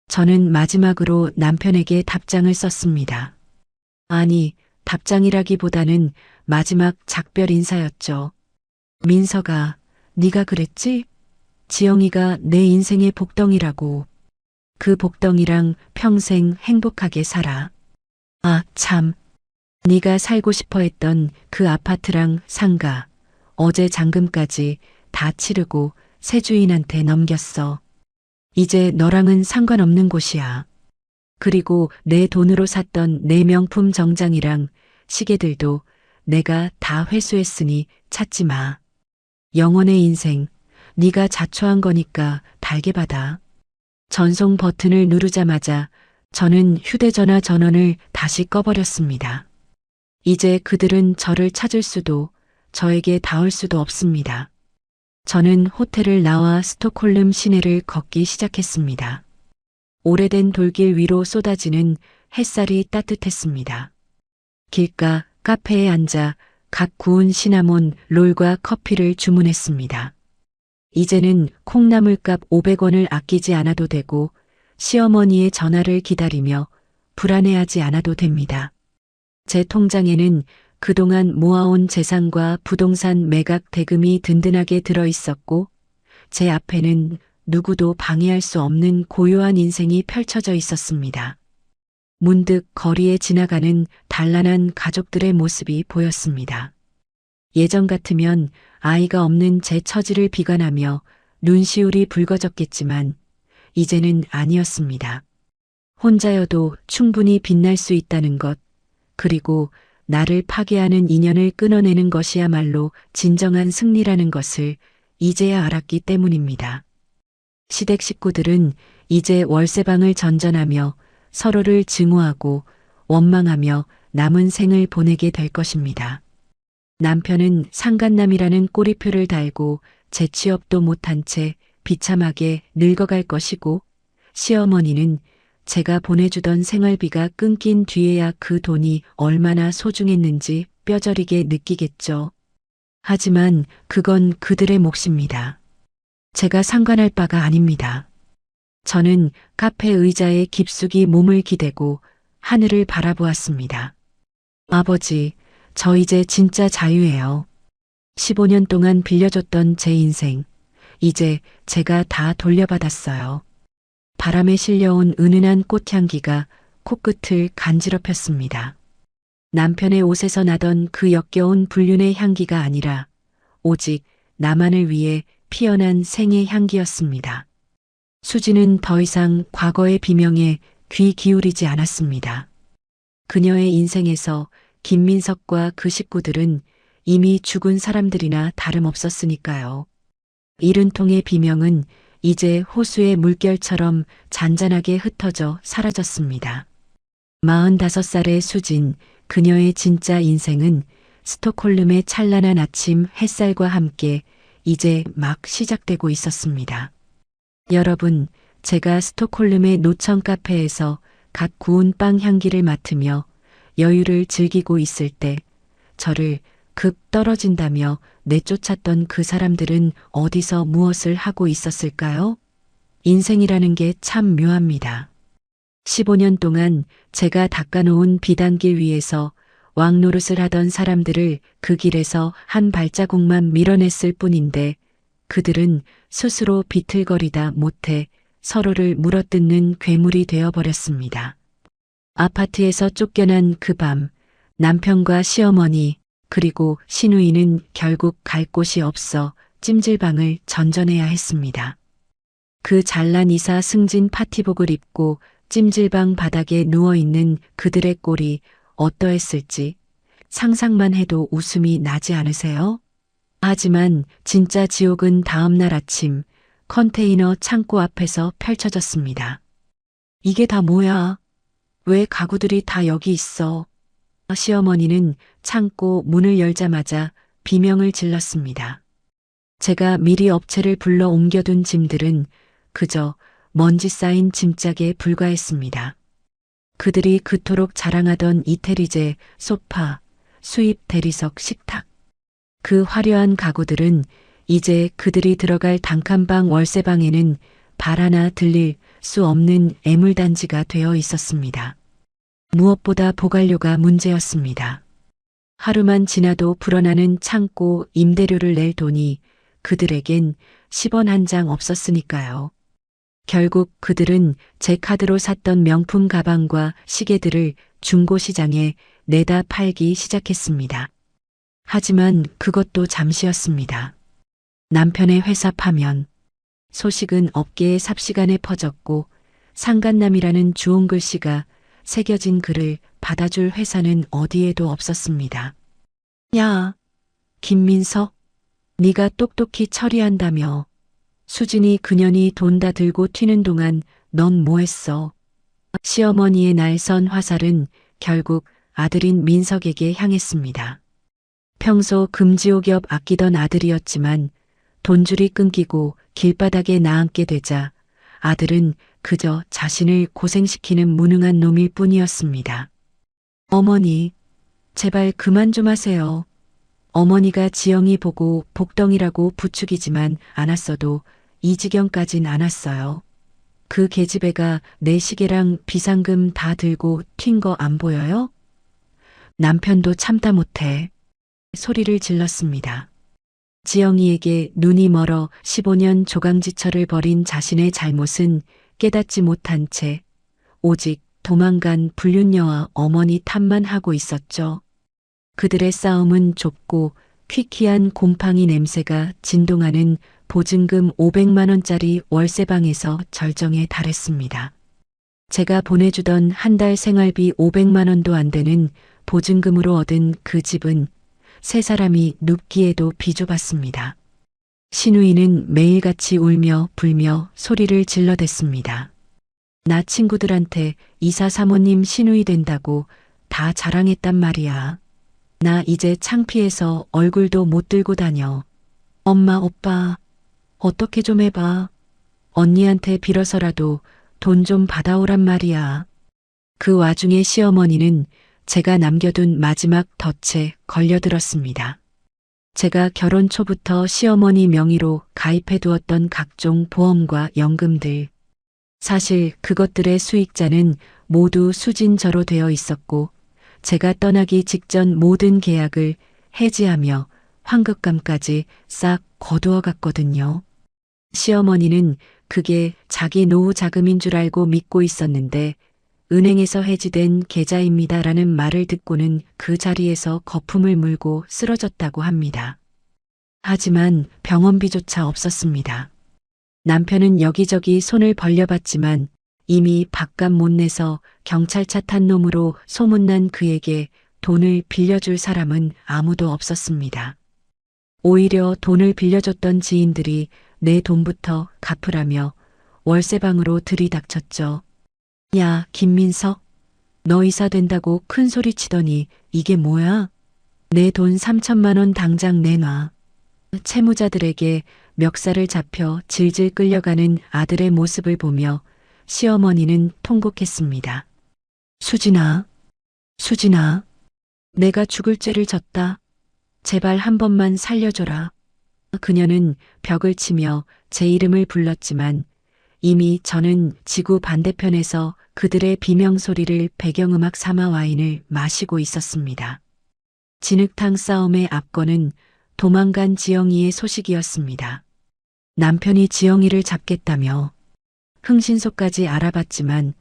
저는 마지막으로 남편에게 답장을 썼습니다. 아니, 답장이라기보다는 마지막 작별 인사였죠. 민서가, 네가 그랬지? 지영이가 내 인생의 복덩이라고. 그 복덩이랑 평생 행복하게 살아. 아, 참. 네가 살고 싶어 했던 그 아파트랑 상가, 어제 잔금까지 다 치르고 새 주인한테 넘겼어. 이제 너랑은 상관없는 곳이야. 그리고 내 돈으로 샀던 내 명품 정장이랑 시계들도 내가 다 회수했으니 찾지 마. 영원의 인생, 네가 자초한 거니까 달게 받아. 전송 버튼을 누르자마자 저는 휴대전화 전원을 다시 꺼버렸습니다. 이제 그들은 저를 찾을 수도 저에게 닿을 수도 없습니다. 저는 호텔을 나와 스톡홀름 시내를 걷기 시작했습니다. 오래된 돌길 위로 쏟아지는 햇살이 따뜻했습니다. 길가 카페에 앉아 갓 구운 시나몬 롤과 커피를 주문했습니다. 이제는 콩나물값 500원을 아끼지 않아도 되고 시어머니의 전화를 기다리며 불안해하지 않아도 됩니다. 제 통장에는 그동안 모아온 재산과 부동산 매각 대금이 든든하게 들어 있었고 제 앞에는 누구도 방해할 수 없는 고요한 인생이 펼쳐져 있었습니다. 문득 거리에 지나가는 단란한 가족들의 모습이 보였습니다. 예전 같으면 아이가 없는 제 처지를 비관하며 눈시울이 붉어졌겠지만 이제는 아니었습니다. 혼자여도 충분히 빛날 수 있다는 것, 그리고 나를 파괴하는 인연을 끊어내는 것이야말로 진정한 승리라는 것을 이제야 알았기 때문입니다. 시댁 식구들은 이제 월세방을 전전하며 서로를 증오하고 원망하며 남은 생을 보내게 될 것입니다. 남편은 상간남이라는 꼬리표를 달고 재취업도 못한 채 비참하게 늙어갈 것이고, 시어머니는 제가 보내주던 생활비가 끊긴 뒤에야 그 돈이 얼마나 소중했는지 뼈저리게 느끼겠죠. 하지만 그건 그들의 몫입니다. 제가 상관할 바가 아닙니다. 저는 카페 의자에 깊숙이 몸을 기대고 하늘을 바라보았습니다. 아버지, 저 이제 진짜 자유예요. 15년 동안 빌려줬던 제 인생, 이제 제가 다 돌려받았어요. 바람에 실려온 은은한 꽃향기가 코끝을 간지럽혔습니다. 남편의 옷에서 나던 그 역겨운 불륜의 향기가 아니라 오직 나만을 위해 피어난 생의 향기였습니다. 수지는 더 이상 과거의 비명에 귀 기울이지 않았습니다. 그녀의 인생에서 김민석과 그 식구들은 이미 죽은 사람들이나 다름없었으니까요. 잃은 통의 비명은 이제 호수의 물결처럼 잔잔하게 흩어져 사라졌습니다. 45살의 수진, 그녀의 진짜 인생은 스톡홀름의 찬란한 아침 햇살과 함께 이제 막 시작되고 있었습니다. 여러분, 제가 스톡홀름의 노천 카페에서 갓 구운 빵 향기를 맡으며 여유를 즐기고 있을 때 저를 급 떨어진다며 내쫓았던 그 사람들은 어디서 무엇을 하고 있었을까요? 인생이라는 게 참 묘합니다. 15년 동안 제가 닦아놓은 비단길 위에서 왕노릇을 하던 사람들을 그 길에서 한 발자국만 밀어냈을 뿐인데 그들은 스스로 비틀거리다 못해 서로를 물어뜯는 괴물이 되어버렸습니다. 아파트에서 쫓겨난 그 밤, 남편과 시어머니 그리고 시누이는 결국 갈 곳이 없어 찜질방을 전전해야 했습니다. 그 잘난 이사 승진 파티복을 입고 찜질방 바닥에 누워있는 그들의 꼴이 어떠했을지 상상만 해도 웃음이 나지 않으세요? 하지만 진짜 지옥은 다음날 아침 컨테이너 창고 앞에서 펼쳐졌습니다. 이게 다 뭐야? 왜 가구들이 다 여기 있어? 시어머니는 창고 문을 열자마자 비명을 질렀습니다. 제가 미리 업체를 불러 옮겨둔 짐들은 그저 먼지 쌓인 짐짝에 불과했습니다. 그들이 그토록 자랑하던 이태리제, 소파, 수입 대리석, 식탁. 그 화려한 가구들은 이제 그들이 들어갈 단칸방 월세방에는 발 하나 들릴 수 없는 애물단지가 되어 있었습니다. 무엇보다 보관료가 문제였습니다. 하루만 지나도 불어나는 창고 임대료를 낼 돈이 그들에겐 10원 한 장 없었으니까요. 결국 그들은 제 카드로 샀던 명품 가방과 시계들을 중고시장에 내다 팔기 시작했습니다. 하지만 그것도 잠시였습니다. 남편의 회사 파면, 소식은 업계에 삽시간에 퍼졌고 상간남이라는 주홍 글씨가 새겨진 글을 받아줄 회사는 어디에도 없었습니다. 야, 김민석, 네가 똑똑히 처리한다며. 수진이 그년이 돈 다 들고 튀는 동안 넌 뭐했어? 시어머니의 날선 화살은 결국 아들인 민석에게 향했습니다. 평소 금지옥엽 아끼던 아들이었지만 돈줄이 끊기고 길바닥에 나앉게 되자 아들은 그저 자신을 고생시키는 무능한 놈일 뿐이었습니다. 어머니, 제발 그만 좀 하세요. 어머니가 지영이 보고 복덩이라고 부추기지만 않았어도 이 지경까진 않았어요. 그 계집애가 내 시계랑 비상금 다 들고 튄 거 안 보여요? 남편도 참다 못해 소리를 질렀습니다. 지영이에게 눈이 멀어 15년 조강지처를 벌인 자신의 잘못은 깨닫지 못한 채 오직 도망간 불륜녀와 어머니 탓만 하고 있었죠. 그들의 싸움은 좁고 퀴퀴한 곰팡이 냄새가 진동하는 보증금 500만 원짜리 월세방에서 절정에 달했습니다. 제가 보내주던 한 달 생활비 500만 원도 안 되는 보증금으로 얻은 그 집은 세 사람이 눕기에도 비좁았습니다. 신우이는 매일같이 울며 불며 소리를 질러댔습니다. 나 친구들한테 이사 사모님 신우이 된다고 다 자랑했단 말이야. 나 이제 창피해서 얼굴도 못 들고 다녀. 엄마, 오빠, 어떻게 좀 해봐. 언니한테 빌어서라도 돈 좀 받아오란 말이야. 그 와중에 시어머니는 제가 남겨둔 마지막 덫에 걸려들었습니다. 제가 결혼 초부터 시어머니 명의로 가입해 두었던 각종 보험과 연금들. 사실 그것들의 수익자는 모두 수진저로 되어 있었고, 제가 떠나기 직전 모든 계약을 해지하며 환급감까지 싹 거두어 갔거든요. 시어머니는 그게 자기 노후 자금인 줄 알고 믿고 있었는데, 은행에서 해지된 계좌입니다라는 말을 듣고는 그 자리에서 거품을 물고 쓰러졌다고 합니다. 하지만 병원비조차 없었습니다. 남편은 여기저기 손을 벌려봤지만 이미 밥값 못 내서 경찰차 탄 놈으로 소문난 그에게 돈을 빌려줄 사람은 아무도 없었습니다. 오히려 돈을 빌려줬던 지인들이 내 돈부터 갚으라며 월세방으로 들이닥쳤죠. 야, 김민석, 너 이사 된다고 큰 소리 치더니 이게 뭐야? 내 돈 3천만 원 당장 내놔. 채무자들에게 멱살을 잡혀 질질 끌려가는 아들의 모습을 보며 시어머니는 통곡했습니다. 수진아, 수진아, 내가 죽을 죄를 졌다. 제발 한 번만 살려줘라. 그녀는 벽을 치며 제 이름을 불렀지만 이미 저는 지구 반대편에서 그들의 비명소리를 배경음악 삼아 와인을 마시고 있었습니다. 진흙탕 싸움의 앞권은 도망간 지영이의 소식이었습니다. 남편이 지영이를 잡겠다며 흥신소까지 알아봤지만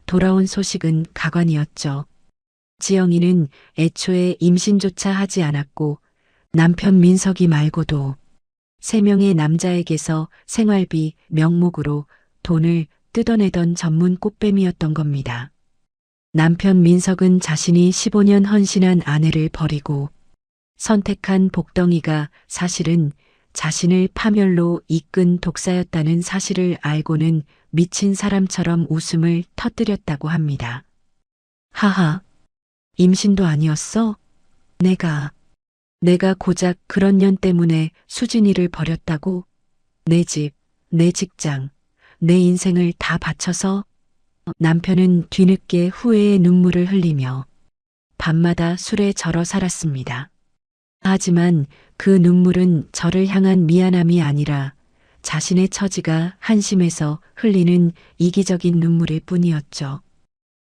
돌아온 소식은 가관이었죠. 지영이는 애초에 임신조차 하지 않았고 남편 민석이 말고도 3명의 남자에게서 생활비 명목으로 돈을 뜯어내던 전문 꽃뱀이었던 겁니다. 남편 민석은 자신이 15년 헌신한 아내를 버리고 선택한 복덩이가 사실은 자신을 파멸로 이끈 독사였다는 사실을 알고는 미친 사람처럼 웃음을 터뜨렸다고 합니다. 하하, 임신도 아니었어? 내가 고작 그런 년 때문에 수진이를 버렸다고? 내 집, 내 직장, 내 인생을 다 바쳐서? 남편은 뒤늦게 후회의 눈물을 흘리며 밤마다 술에 절어 살았습니다. 하지만 그 눈물은 저를 향한 미안함이 아니라 자신의 처지가 한심해서 흘리는 이기적인 눈물일 뿐이었죠.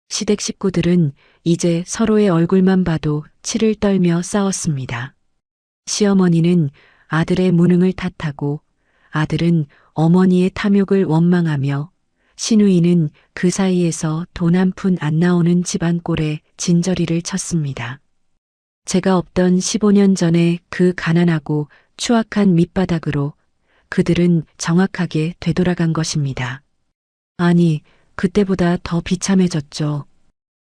시댁 식구들은 이제 서로의 얼굴만 봐도 치를 떨며 싸웠습니다. 시어머니는 아들의 무능을 탓하고 아들은 어머니의 탐욕을 원망하며 신우이는 그 사이에서 돈 한 푼 안 나오는 집안 꼴에 진저리를 쳤습니다. 제가 없던 15년 전에 그 가난하고 추악한 밑바닥으로 그들은 정확하게 되돌아간 것입니다. 아니, 그때보다 더 비참해졌죠.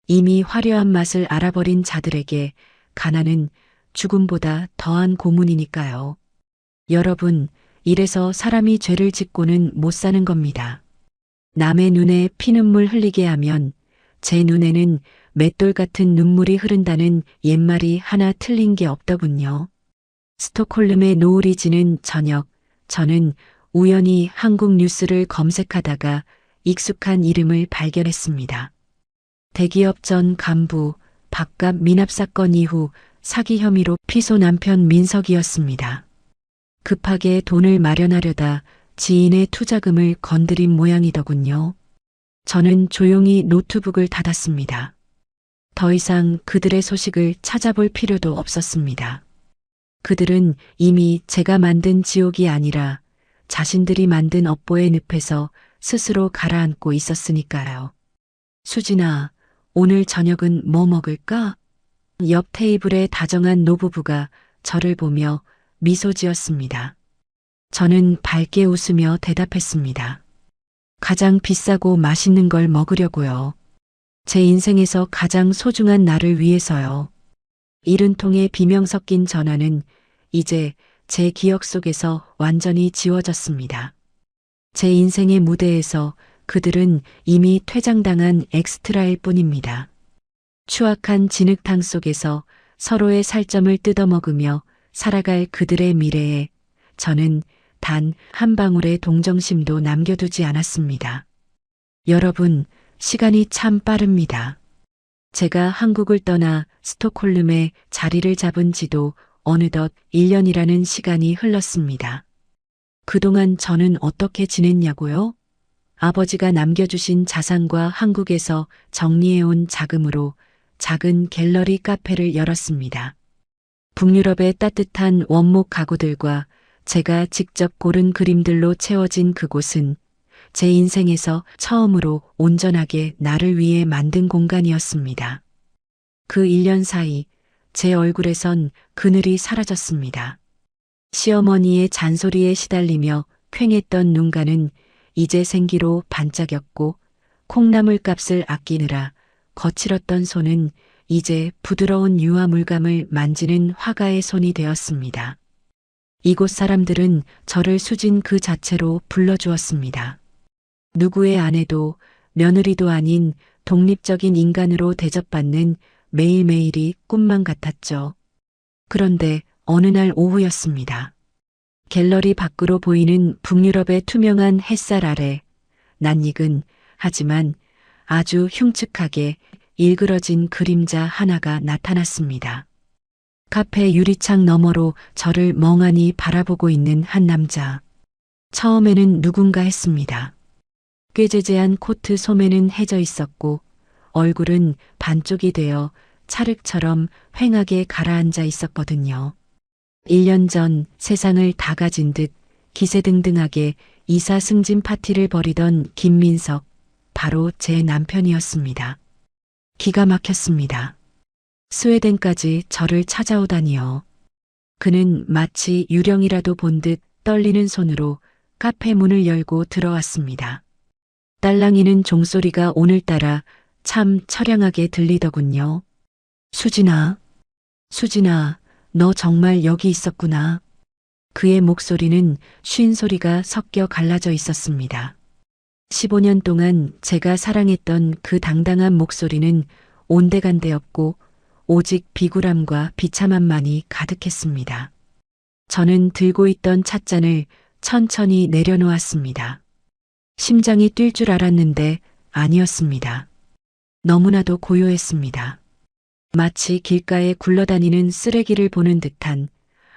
이미 화려한 맛을 알아버린 자들에게 가난은 죽음보다 더한 고문이니까요. 여러분, 이래서 사람이 죄를 짓고는 못 사는 겁니다. 남의 눈에 피눈물 흘리게 하면 제 눈에는 맷돌 같은 눈물이 흐른다는 옛말이 하나 틀린 게 없더군요. 스톡홀름의 노을이 지는 저녁, 저는 우연히 한국 뉴스를 검색하다가 익숙한 이름을 발견했습니다. 대기업 전 간부 밥값 미납 사건 이후 사기 혐의로 피소 남편 민석이었습니다. 급하게 돈을 마련하려다 지인의 투자금을 건드린 모양이더군요. 저는 조용히 노트북을 닫았습니다. 더 이상 그들의 소식을 찾아볼 필요도 없었습니다. 그들은 이미 제가 만든 지옥이 아니라 자신들이 만든 업보의 늪에서 스스로 가라앉고 있었으니까요. 수진아, 오늘 저녁은 뭐 먹을까? 옆 테이블에 다정한 노부부가 저를 보며 미소 지었습니다. 저는 밝게 웃으며 대답했습니다. 가장 비싸고 맛있는 걸 먹으려고요. 제 인생에서 가장 소중한 나를 위해서요. 70통의 비명 섞인 전화는 이제 제 기억 속에서 완전히 지워졌습니다. 제 인생의 무대에서 그들은 이미 퇴장당한 엑스트라일 뿐입니다. 추악한 진흙탕 속에서 서로의 살점을 뜯어먹으며 살아갈 그들의 미래에 저는 단 한 방울의 동정심도 남겨두지 않았습니다. 여러분, 시간이 참 빠릅니다. 제가 한국을 떠나 스톡홀름에 자리를 잡은 지도 어느덧 1년이라는 시간이 흘렀습니다. 그동안 저는 어떻게 지냈냐고요? 아버지가 남겨주신 자산과 한국에서 정리해온 자금으로 작은 갤러리 카페를 열었습니다. 북유럽의 따뜻한 원목 가구들과 제가 직접 고른 그림들로 채워진 그곳은 제 인생에서 처음으로 온전하게 나를 위해 만든 공간이었습니다. 그 1년 사이 제 얼굴에선 그늘이 사라졌습니다. 시어머니의 잔소리에 시달리며 퀭했던 눈가는 이제 생기로 반짝였고 콩나물 값을 아끼느라 거칠었던 손은 이제 부드러운 유화 물감을 만지는 화가의 손이 되었습니다. 이곳 사람들은 저를 수진 그 자체로 불러주었습니다. 누구의 아내도 며느리도 아닌 독립적인 인간으로 대접받는 매일매일이 꿈만 같았죠. 그런데 어느 날 오후였습니다. 갤러리 밖으로 보이는 북유럽의 투명한 햇살 아래 낯익은 하지만 아주 흉측하게 일그러진 그림자 하나가 나타났습니다. 카페 유리창 너머로 저를 멍하니 바라보고 있는 한 남자. 처음에는 누군가 했습니다. 꾀재재한 코트 소매는 해져 있었고 얼굴은 반쪽이 되어 찰흙처럼 휑하게 가라앉아 있었거든요. 1년 전 세상을 다 가진 듯 기세등등하게 이사 승진 파티를 벌이던 김민석, 바로 제 남편이었습니다. 기가 막혔습니다. 스웨덴까지 저를 찾아오다니요. 그는 마치 유령이라도 본 듯 떨리는 손으로 카페 문을 열고 들어왔습니다. 딸랑이는 종소리가 오늘따라 참 처량하게 들리더군요. 수진아, 수진아, 너 정말 여기 있었구나. 그의 목소리는 쉰 소리가 섞여 갈라져 있었습니다. 15년 동안 제가 사랑했던 그 당당한 목소리는 온데간데없고 오직 비굴함과 비참함만이 가득했습니다. 저는 들고 있던 찻잔을 천천히 내려놓았습니다. 심장이 뛸 줄 알았는데 아니었습니다. 너무나도 고요했습니다. 마치 길가에 굴러다니는 쓰레기를 보는 듯한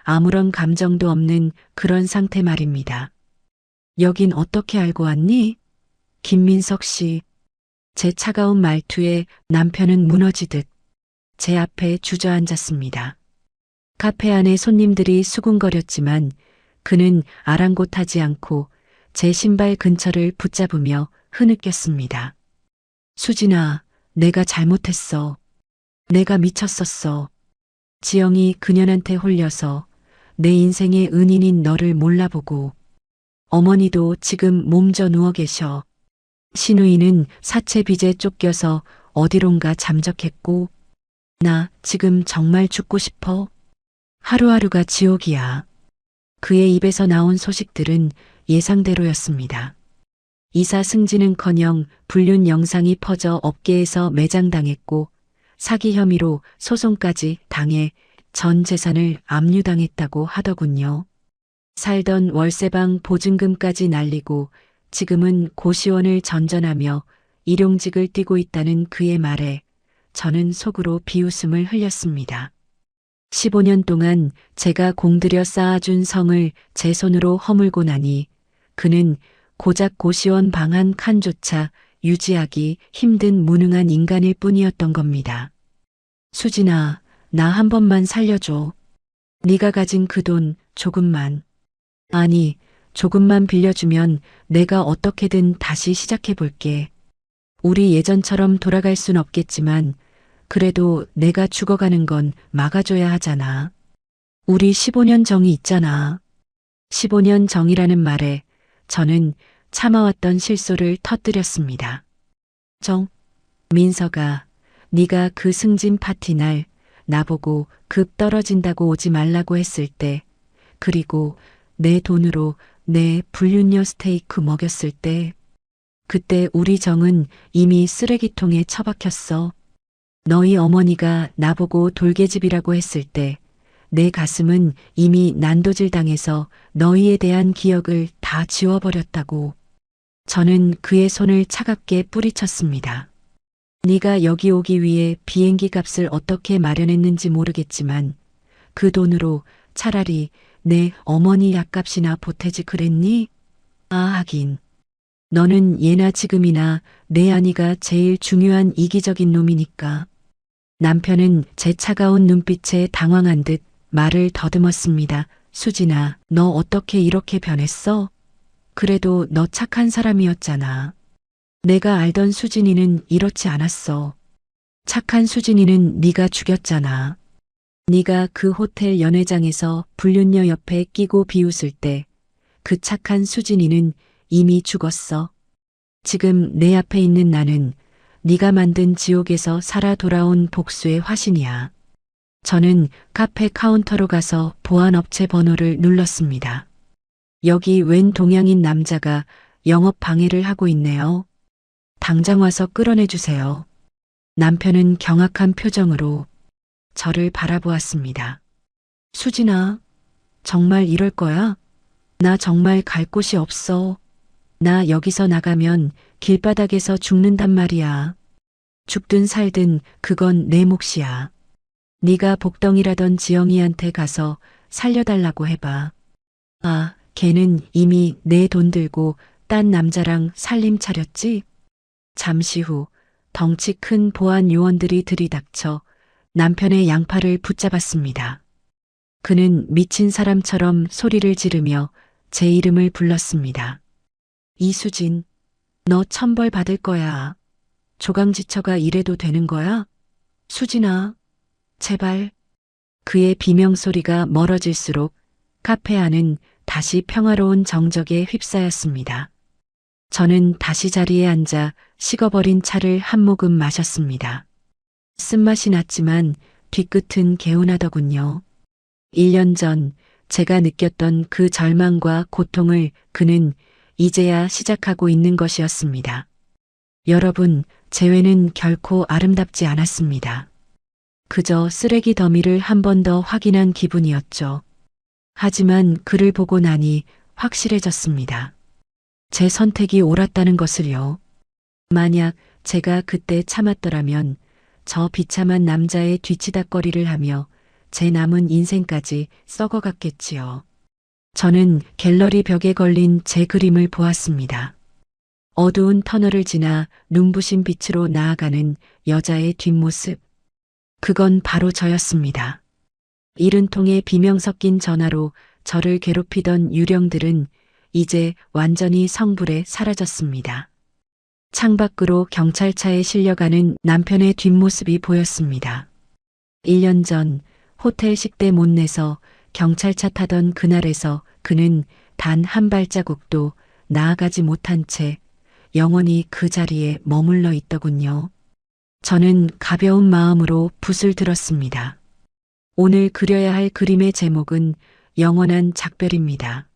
아무런 감정도 없는 그런 상태 말입니다. 여긴 어떻게 알고 왔니? 김민석 씨. 제 차가운 말투에 남편은 무너지듯 제 앞에 주저앉았습니다. 카페 안에 손님들이 수군거렸지만 그는 아랑곳하지 않고 제 신발 근처를 붙잡으며 흐느꼈습니다. 수진아, 내가 잘못했어. 내가 미쳤었어. 지영이 그년한테 홀려서 내 인생의 은인인 너를 몰라보고 어머니도 지금 몸져 누워 계셔. 신우이는 사채 빚에 쫓겨서 어디론가 잠적했고 나 지금 정말 죽고 싶어. 하루하루가 지옥이야. 그의 입에서 나온 소식들은 예상대로였습니다. 이사 승진은커녕 불륜 영상이 퍼져 업계에서 매장당했고 사기 혐의로 소송까지 당해 전 재산을 압류당했다고 하더군요. 살던 월세방 보증금까지 날리고 지금은 고시원을 전전하며 일용직을 뛰고 있다는 그의 말에 저는 속으로 비웃음을 흘렸습니다. 15년 동안 제가 공들여 쌓아준 성을 제 손으로 허물고 나니 그는 고작 고시원 방 한 칸조차 유지하기 힘든 무능한 인간일 뿐이었던 겁니다. 수진아, 나 한 번만 살려줘. 네가 가진 그 돈 조금만. 아니, 조금만 빌려주면 내가 어떻게든 다시 시작해볼게. 우리 예전처럼 돌아갈 순 없겠지만 그래도 내가 죽어가는 건 막아줘야 하잖아. 우리 15년 정이 있잖아. 15년 정이라는 말에 저는 참아왔던 실소를 터뜨렸습니다. 민서가 네가 그 승진 파티 날 나보고 급 떨어진다고 오지 말라고 했을 때, 그리고 내 돈으로 내 불륜녀 스테이크 먹였을 때, 그때 우리 정은 이미 쓰레기통에 처박혔어. 너희 어머니가 나보고 돌개집이라고 했을 때, 내 가슴은 이미 난도질 당해서 너희에 대한 기억을 다 지워버렸다고. 저는 그의 손을 차갑게 뿌리쳤습니다. 네가 여기 오기 위해 비행기 값을 어떻게 마련했는지 모르겠지만 그 돈으로 차라리 내 어머니 약값이나 보태지 그랬니? 아, 하긴. 너는 예나 지금이나 내 아니가 제일 중요한 이기적인 놈이니까. 남편은 제 차가운 눈빛에 당황한 듯 말을 더듬었습니다. 수진아, 너 어떻게 이렇게 변했어? 그래도 너 착한 사람이었잖아. 내가 알던 수진이는 이렇지 않았어. 착한 수진이는 네가 죽였잖아. 네가 그 호텔 연회장에서 불륜녀 옆에 끼고 비웃을 때 그 착한 수진이는 이미 죽었어. 지금 내 앞에 있는 나는 네가 만든 지옥에서 살아 돌아온 복수의 화신이야. 저는 카페 카운터로 가서 보안업체 번호를 눌렀습니다. 여기 웬 동양인 남자가 영업 방해를 하고 있네요. 당장 와서 끌어내주세요. 남편은 경악한 표정으로 저를 바라보았습니다. 수진아, 정말 이럴 거야? 나 정말 갈 곳이 없어. 나 여기서 나가면 길바닥에서 죽는단 말이야. 죽든 살든 그건 내 몫이야. 네가 복덩이라던 지영이한테 가서 살려달라고 해봐. 아, 걔는 이미 내 돈 들고 딴 남자랑 살림 차렸지? 잠시 후 덩치 큰 보안 요원들이 들이닥쳐 남편의 양팔을 붙잡았습니다. 그는 미친 사람처럼 소리를 지르며 제 이름을 불렀습니다. 이수진, 너 천벌 받을 거야. 조강지처가 이래도 되는 거야? 수진아, 제발. 그의 비명소리가 멀어질수록 카페 안은 다시 평화로운 정적에 휩싸였습니다. 저는 다시 자리에 앉아 식어버린 차를 한 모금 마셨습니다. 쓴맛이 났지만 뒤끝은 개운하더군요. 1년 전 제가 느꼈던 그 절망과 고통을 그는 이제야 시작하고 있는 것이었습니다. 여러분, 재회는 결코 아름답지 않았습니다. 그저 쓰레기 더미를 한 번 더 확인한 기분이었죠. 하지만 그를 보고 나니 확실해졌습니다. 제 선택이 옳았다는 것을요. 만약 제가 그때 참았더라면 저 비참한 남자의 뒤치다꺼리를 하며 제 남은 인생까지 썩어갔겠지요. 저는 갤러리 벽에 걸린 제 그림을 보았습니다. 어두운 터널을 지나 눈부신 빛으로 나아가는 여자의 뒷모습. 그건 바로 저였습니다. 이른 통에 비명 섞인 전화로 저를 괴롭히던 유령들은 이제 완전히 성불에 사라졌습니다. 창밖으로 경찰차에 실려가는 남편의 뒷모습이 보였습니다. 1년 전 호텔 식대 못내서 경찰차 타던 그날에서 그는 단 한 발자국도 나아가지 못한 채 영원히 그 자리에 머물러 있더군요. 저는 가벼운 마음으로 붓을 들었습니다. 오늘 그려야 할 그림의 제목은 영원한 작별입니다.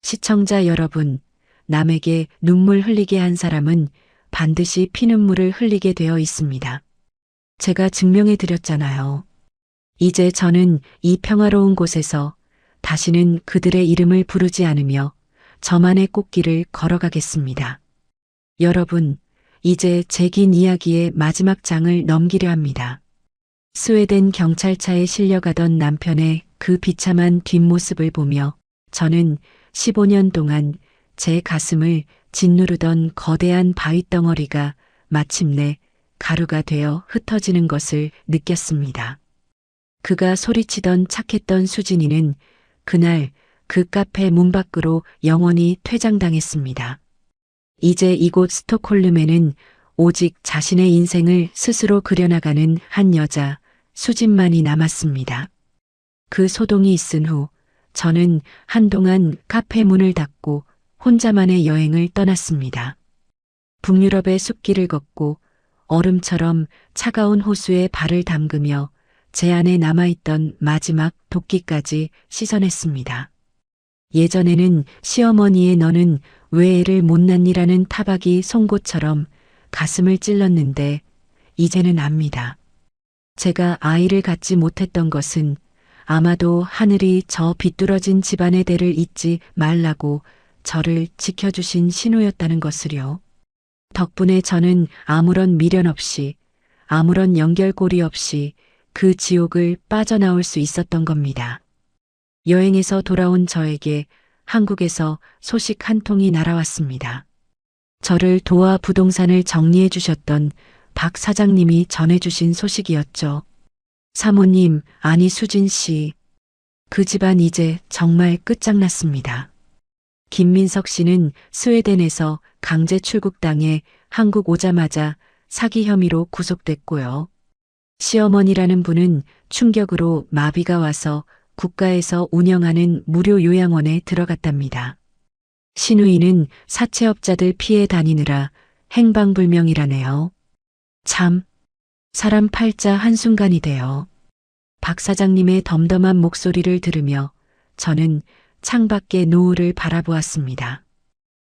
시청자 여러분, 남에게 눈물 흘리게 한 사람은 반드시 피눈물을 흘리게 되어 있습니다. 제가 증명해 드렸잖아요. 이제 저는 이 평화로운 곳에서 다시는 그들의 이름을 부르지 않으며 저만의 꽃길을 걸어가겠습니다. 여러분, 이제 제 긴 이야기의 마지막 장을 넘기려 합니다. 스웨덴 경찰차에 실려가던 남편의 그 비참한 뒷모습을 보며 저는 15년 동안 제 가슴을 짓누르던 거대한 바위덩어리가 마침내 가루가 되어 흩어지는 것을 느꼈습니다. 그가 소리치던 착했던 수진이는 그날 그 카페 문 밖으로 영원히 퇴장당했습니다. 이제 이곳 스톡홀름에는 오직 자신의 인생을 스스로 그려나가는 한 여자, 수진만이 남았습니다. 그 소동이 있은 후 저는 한동안 카페 문을 닫고 혼자만의 여행을 떠났습니다. 북유럽의 숲길을 걷고 얼음처럼 차가운 호수에 발을 담그며 제 안에 남아있던 마지막 도끼까지 씻어냈습니다. 예전에는 시어머니의 너는 왜 애를 못 낳니라는 타박이 송곳처럼 가슴을 찔렀는데 이제는 압니다. 제가 아이를 갖지 못했던 것은 아마도 하늘이 저 비뚤어진 집안의 대를 잊지 말라고 저를 지켜주신 신호였다는 것을요. 덕분에 저는 아무런 미련 없이, 아무런 연결고리 없이 그 지옥을 빠져나올 수 있었던 겁니다. 여행에서 돌아온 저에게 한국에서 소식 한 통이 날아왔습니다. 저를 도와 부동산을 정리해 주셨던 박 사장님이 전해주신 소식이었죠. 사모님, 아니 수진 씨. 그 집안 이제 정말 끝장났습니다. 김민석 씨는 스웨덴에서 강제 출국당해 한국 오자마자 사기 혐의로 구속됐고요. 시어머니라는 분은 충격으로 마비가 와서 국가에서 운영하는 무료 요양원에 들어갔답니다. 시누이는 사채업자들 피해 다니느라 행방불명이라네요. 참, 사람 팔자 한순간이 돼요. 박 사장님의 덤덤한 목소리를 들으며 저는 창밖의 노을을 바라보았습니다.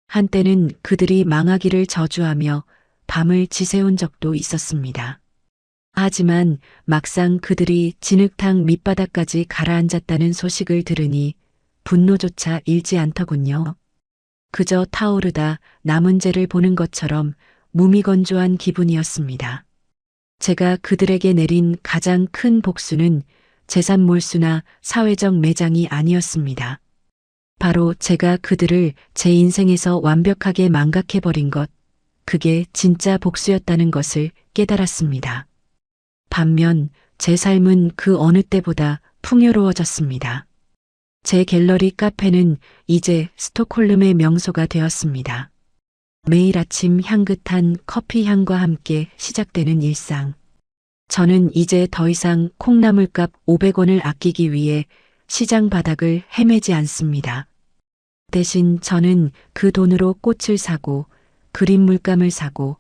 한때는 그들이 망하기를 저주하며 밤을 지새운 적도 있었습니다. 하지만 막상 그들이 진흙탕 밑바닥까지 가라앉았다는 소식을 들으니 분노조차 일지 않더군요. 그저 타오르다 남은 죄를 보는 것처럼 무미건조한 기분이었습니다. 제가 그들에게 내린 가장 큰 복수는 재산 몰수나 사회적 매장이 아니었습니다. 바로 제가 그들을 제 인생에서 완벽하게 망각해버린 것, 그게 진짜 복수였다는 것을 깨달았습니다. 반면 제 삶은 그 어느 때보다 풍요로워졌습니다. 제 갤러리 카페는 이제 스톡홀름의 명소가 되었습니다. 매일 아침 향긋한 커피 향과 함께 시작되는 일상. 저는 이제 더 이상 콩나물값 500원을 아끼기 위해 시장 바닥을 헤매지 않습니다. 대신 저는 그 돈으로 꽃을 사고 그림 물감을 사고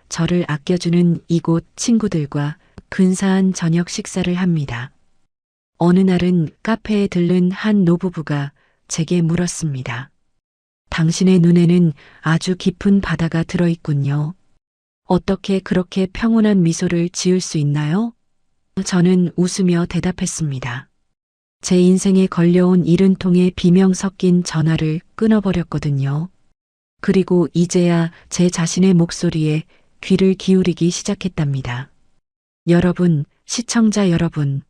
저를 아껴주는 이곳 친구들과 근사한 저녁 식사를 합니다. 어느 날은 카페에 들른 한 노부부가 제게 물었습니다. 당신의 눈에는 아주 깊은 바다가 들어있군요. 어떻게 그렇게 평온한 미소를 지을 수 있나요? 저는 웃으며 대답했습니다. 제 인생에 걸려온 70통의 비명 섞인 전화를 끊어버렸거든요. 그리고 이제야 제 자신의 목소리에 귀를 기울이기 시작했답니다. 여러분, 시청자 여러분,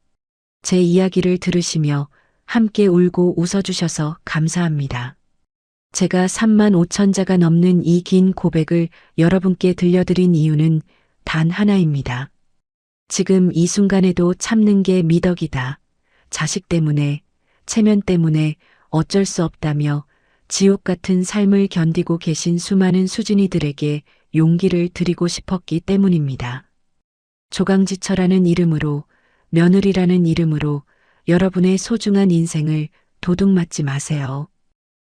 제 이야기를 들으시며 함께 울고 웃어주셔서 감사합니다. 제가 35,000자가 넘는 이 긴 고백을 여러분께 들려드린 이유는 단 하나입니다. 지금 이 순간에도 참는 게 미덕이다. 자식 때문에, 체면 때문에 어쩔 수 없다며 지옥 같은 삶을 견디고 계신 수많은 수진이들에게 용기를 드리고 싶었기 때문입니다. 조강지처라는 이름으로, 며느리라는 이름으로 여러분의 소중한 인생을 도둑맞지 마세요.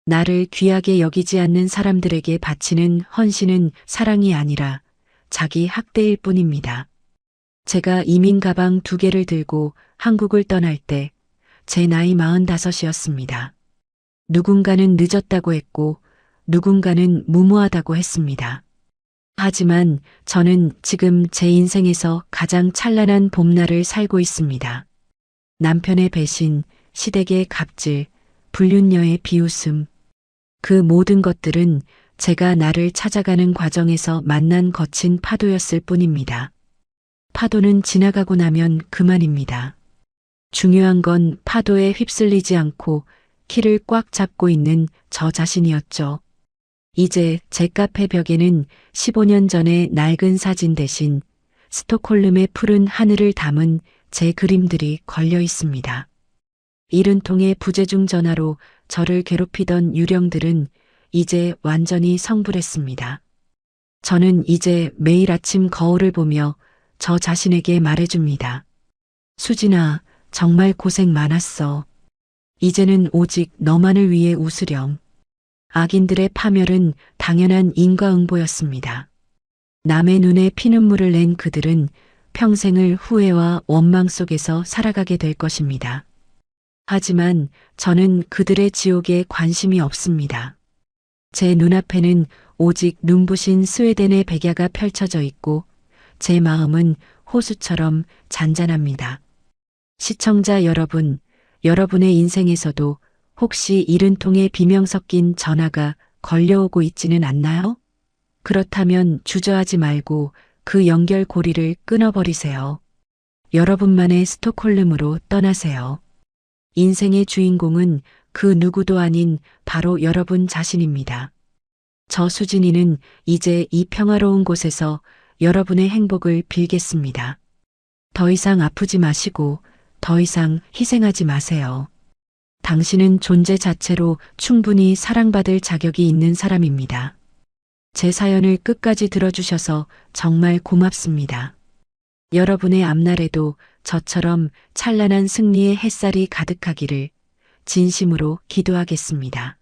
나를 귀하게 여기지 않는 사람들에게 바치는 헌신은 사랑이 아니라 자기 학대일 뿐입니다. 제가 이민 가방 2개를 들고 한국을 떠날 때 제 나이 45이었습니다. 누군가는 늦었다고 했고 누군가는 무모하다고 했습니다. 하지만 저는 지금 제 인생에서 가장 찬란한 봄날을 살고 있습니다. 남편의 배신, 시댁의 갑질, 불륜녀의 비웃음, 그 모든 것들은 제가 나를 찾아가는 과정에서 만난 거친 파도였을 뿐입니다. 파도는 지나가고 나면 그만입니다. 중요한 건 파도에 휩쓸리지 않고 키를 꽉 잡고 있는 저 자신이었죠. 이제 제 카페 벽에는 15년 전의 낡은 사진 대신 스톡홀름의 푸른 하늘을 담은 제 그림들이 걸려 있습니다. 70통의 부재중 전화로 저를 괴롭히던 유령들은 이제 완전히 성불했습니다. 저는 이제 매일 아침 거울을 보며 저 자신에게 말해줍니다. 수진아, 정말 고생 많았어. 이제는 오직 너만을 위해 웃으렴. 악인들의 파멸은 당연한 인과응보였습니다. 남의 눈에 피눈물을 낸 그들은 평생을 후회와 원망 속에서 살아가게 될 것입니다. 하지만 저는 그들의 지옥에 관심이 없습니다. 제 눈앞에는 오직 눈부신 스웨덴의 백야가 펼쳐져 있고 제 마음은 호수처럼 잔잔합니다. 시청자 여러분, 여러분의 인생에서도 혹시 잃은 통에 비명 섞인 전화가 걸려오고 있지는 않나요? 그렇다면 주저하지 말고 그 연결고리를 끊어버리세요. 여러분만의 스톡홀름으로 떠나세요. 인생의 주인공은 그 누구도 아닌 바로 여러분 자신입니다. 저 수진이는 이제 이 평화로운 곳에서 여러분의 행복을 빌겠습니다. 더 이상 아프지 마시고 더 이상 희생하지 마세요. 당신은 존재 자체로 충분히 사랑받을 자격이 있는 사람입니다. 제 사연을 끝까지 들어주셔서 정말 고맙습니다. 여러분의 앞날에도 저처럼 찬란한 승리의 햇살이 가득하기를 진심으로 기도하겠습니다.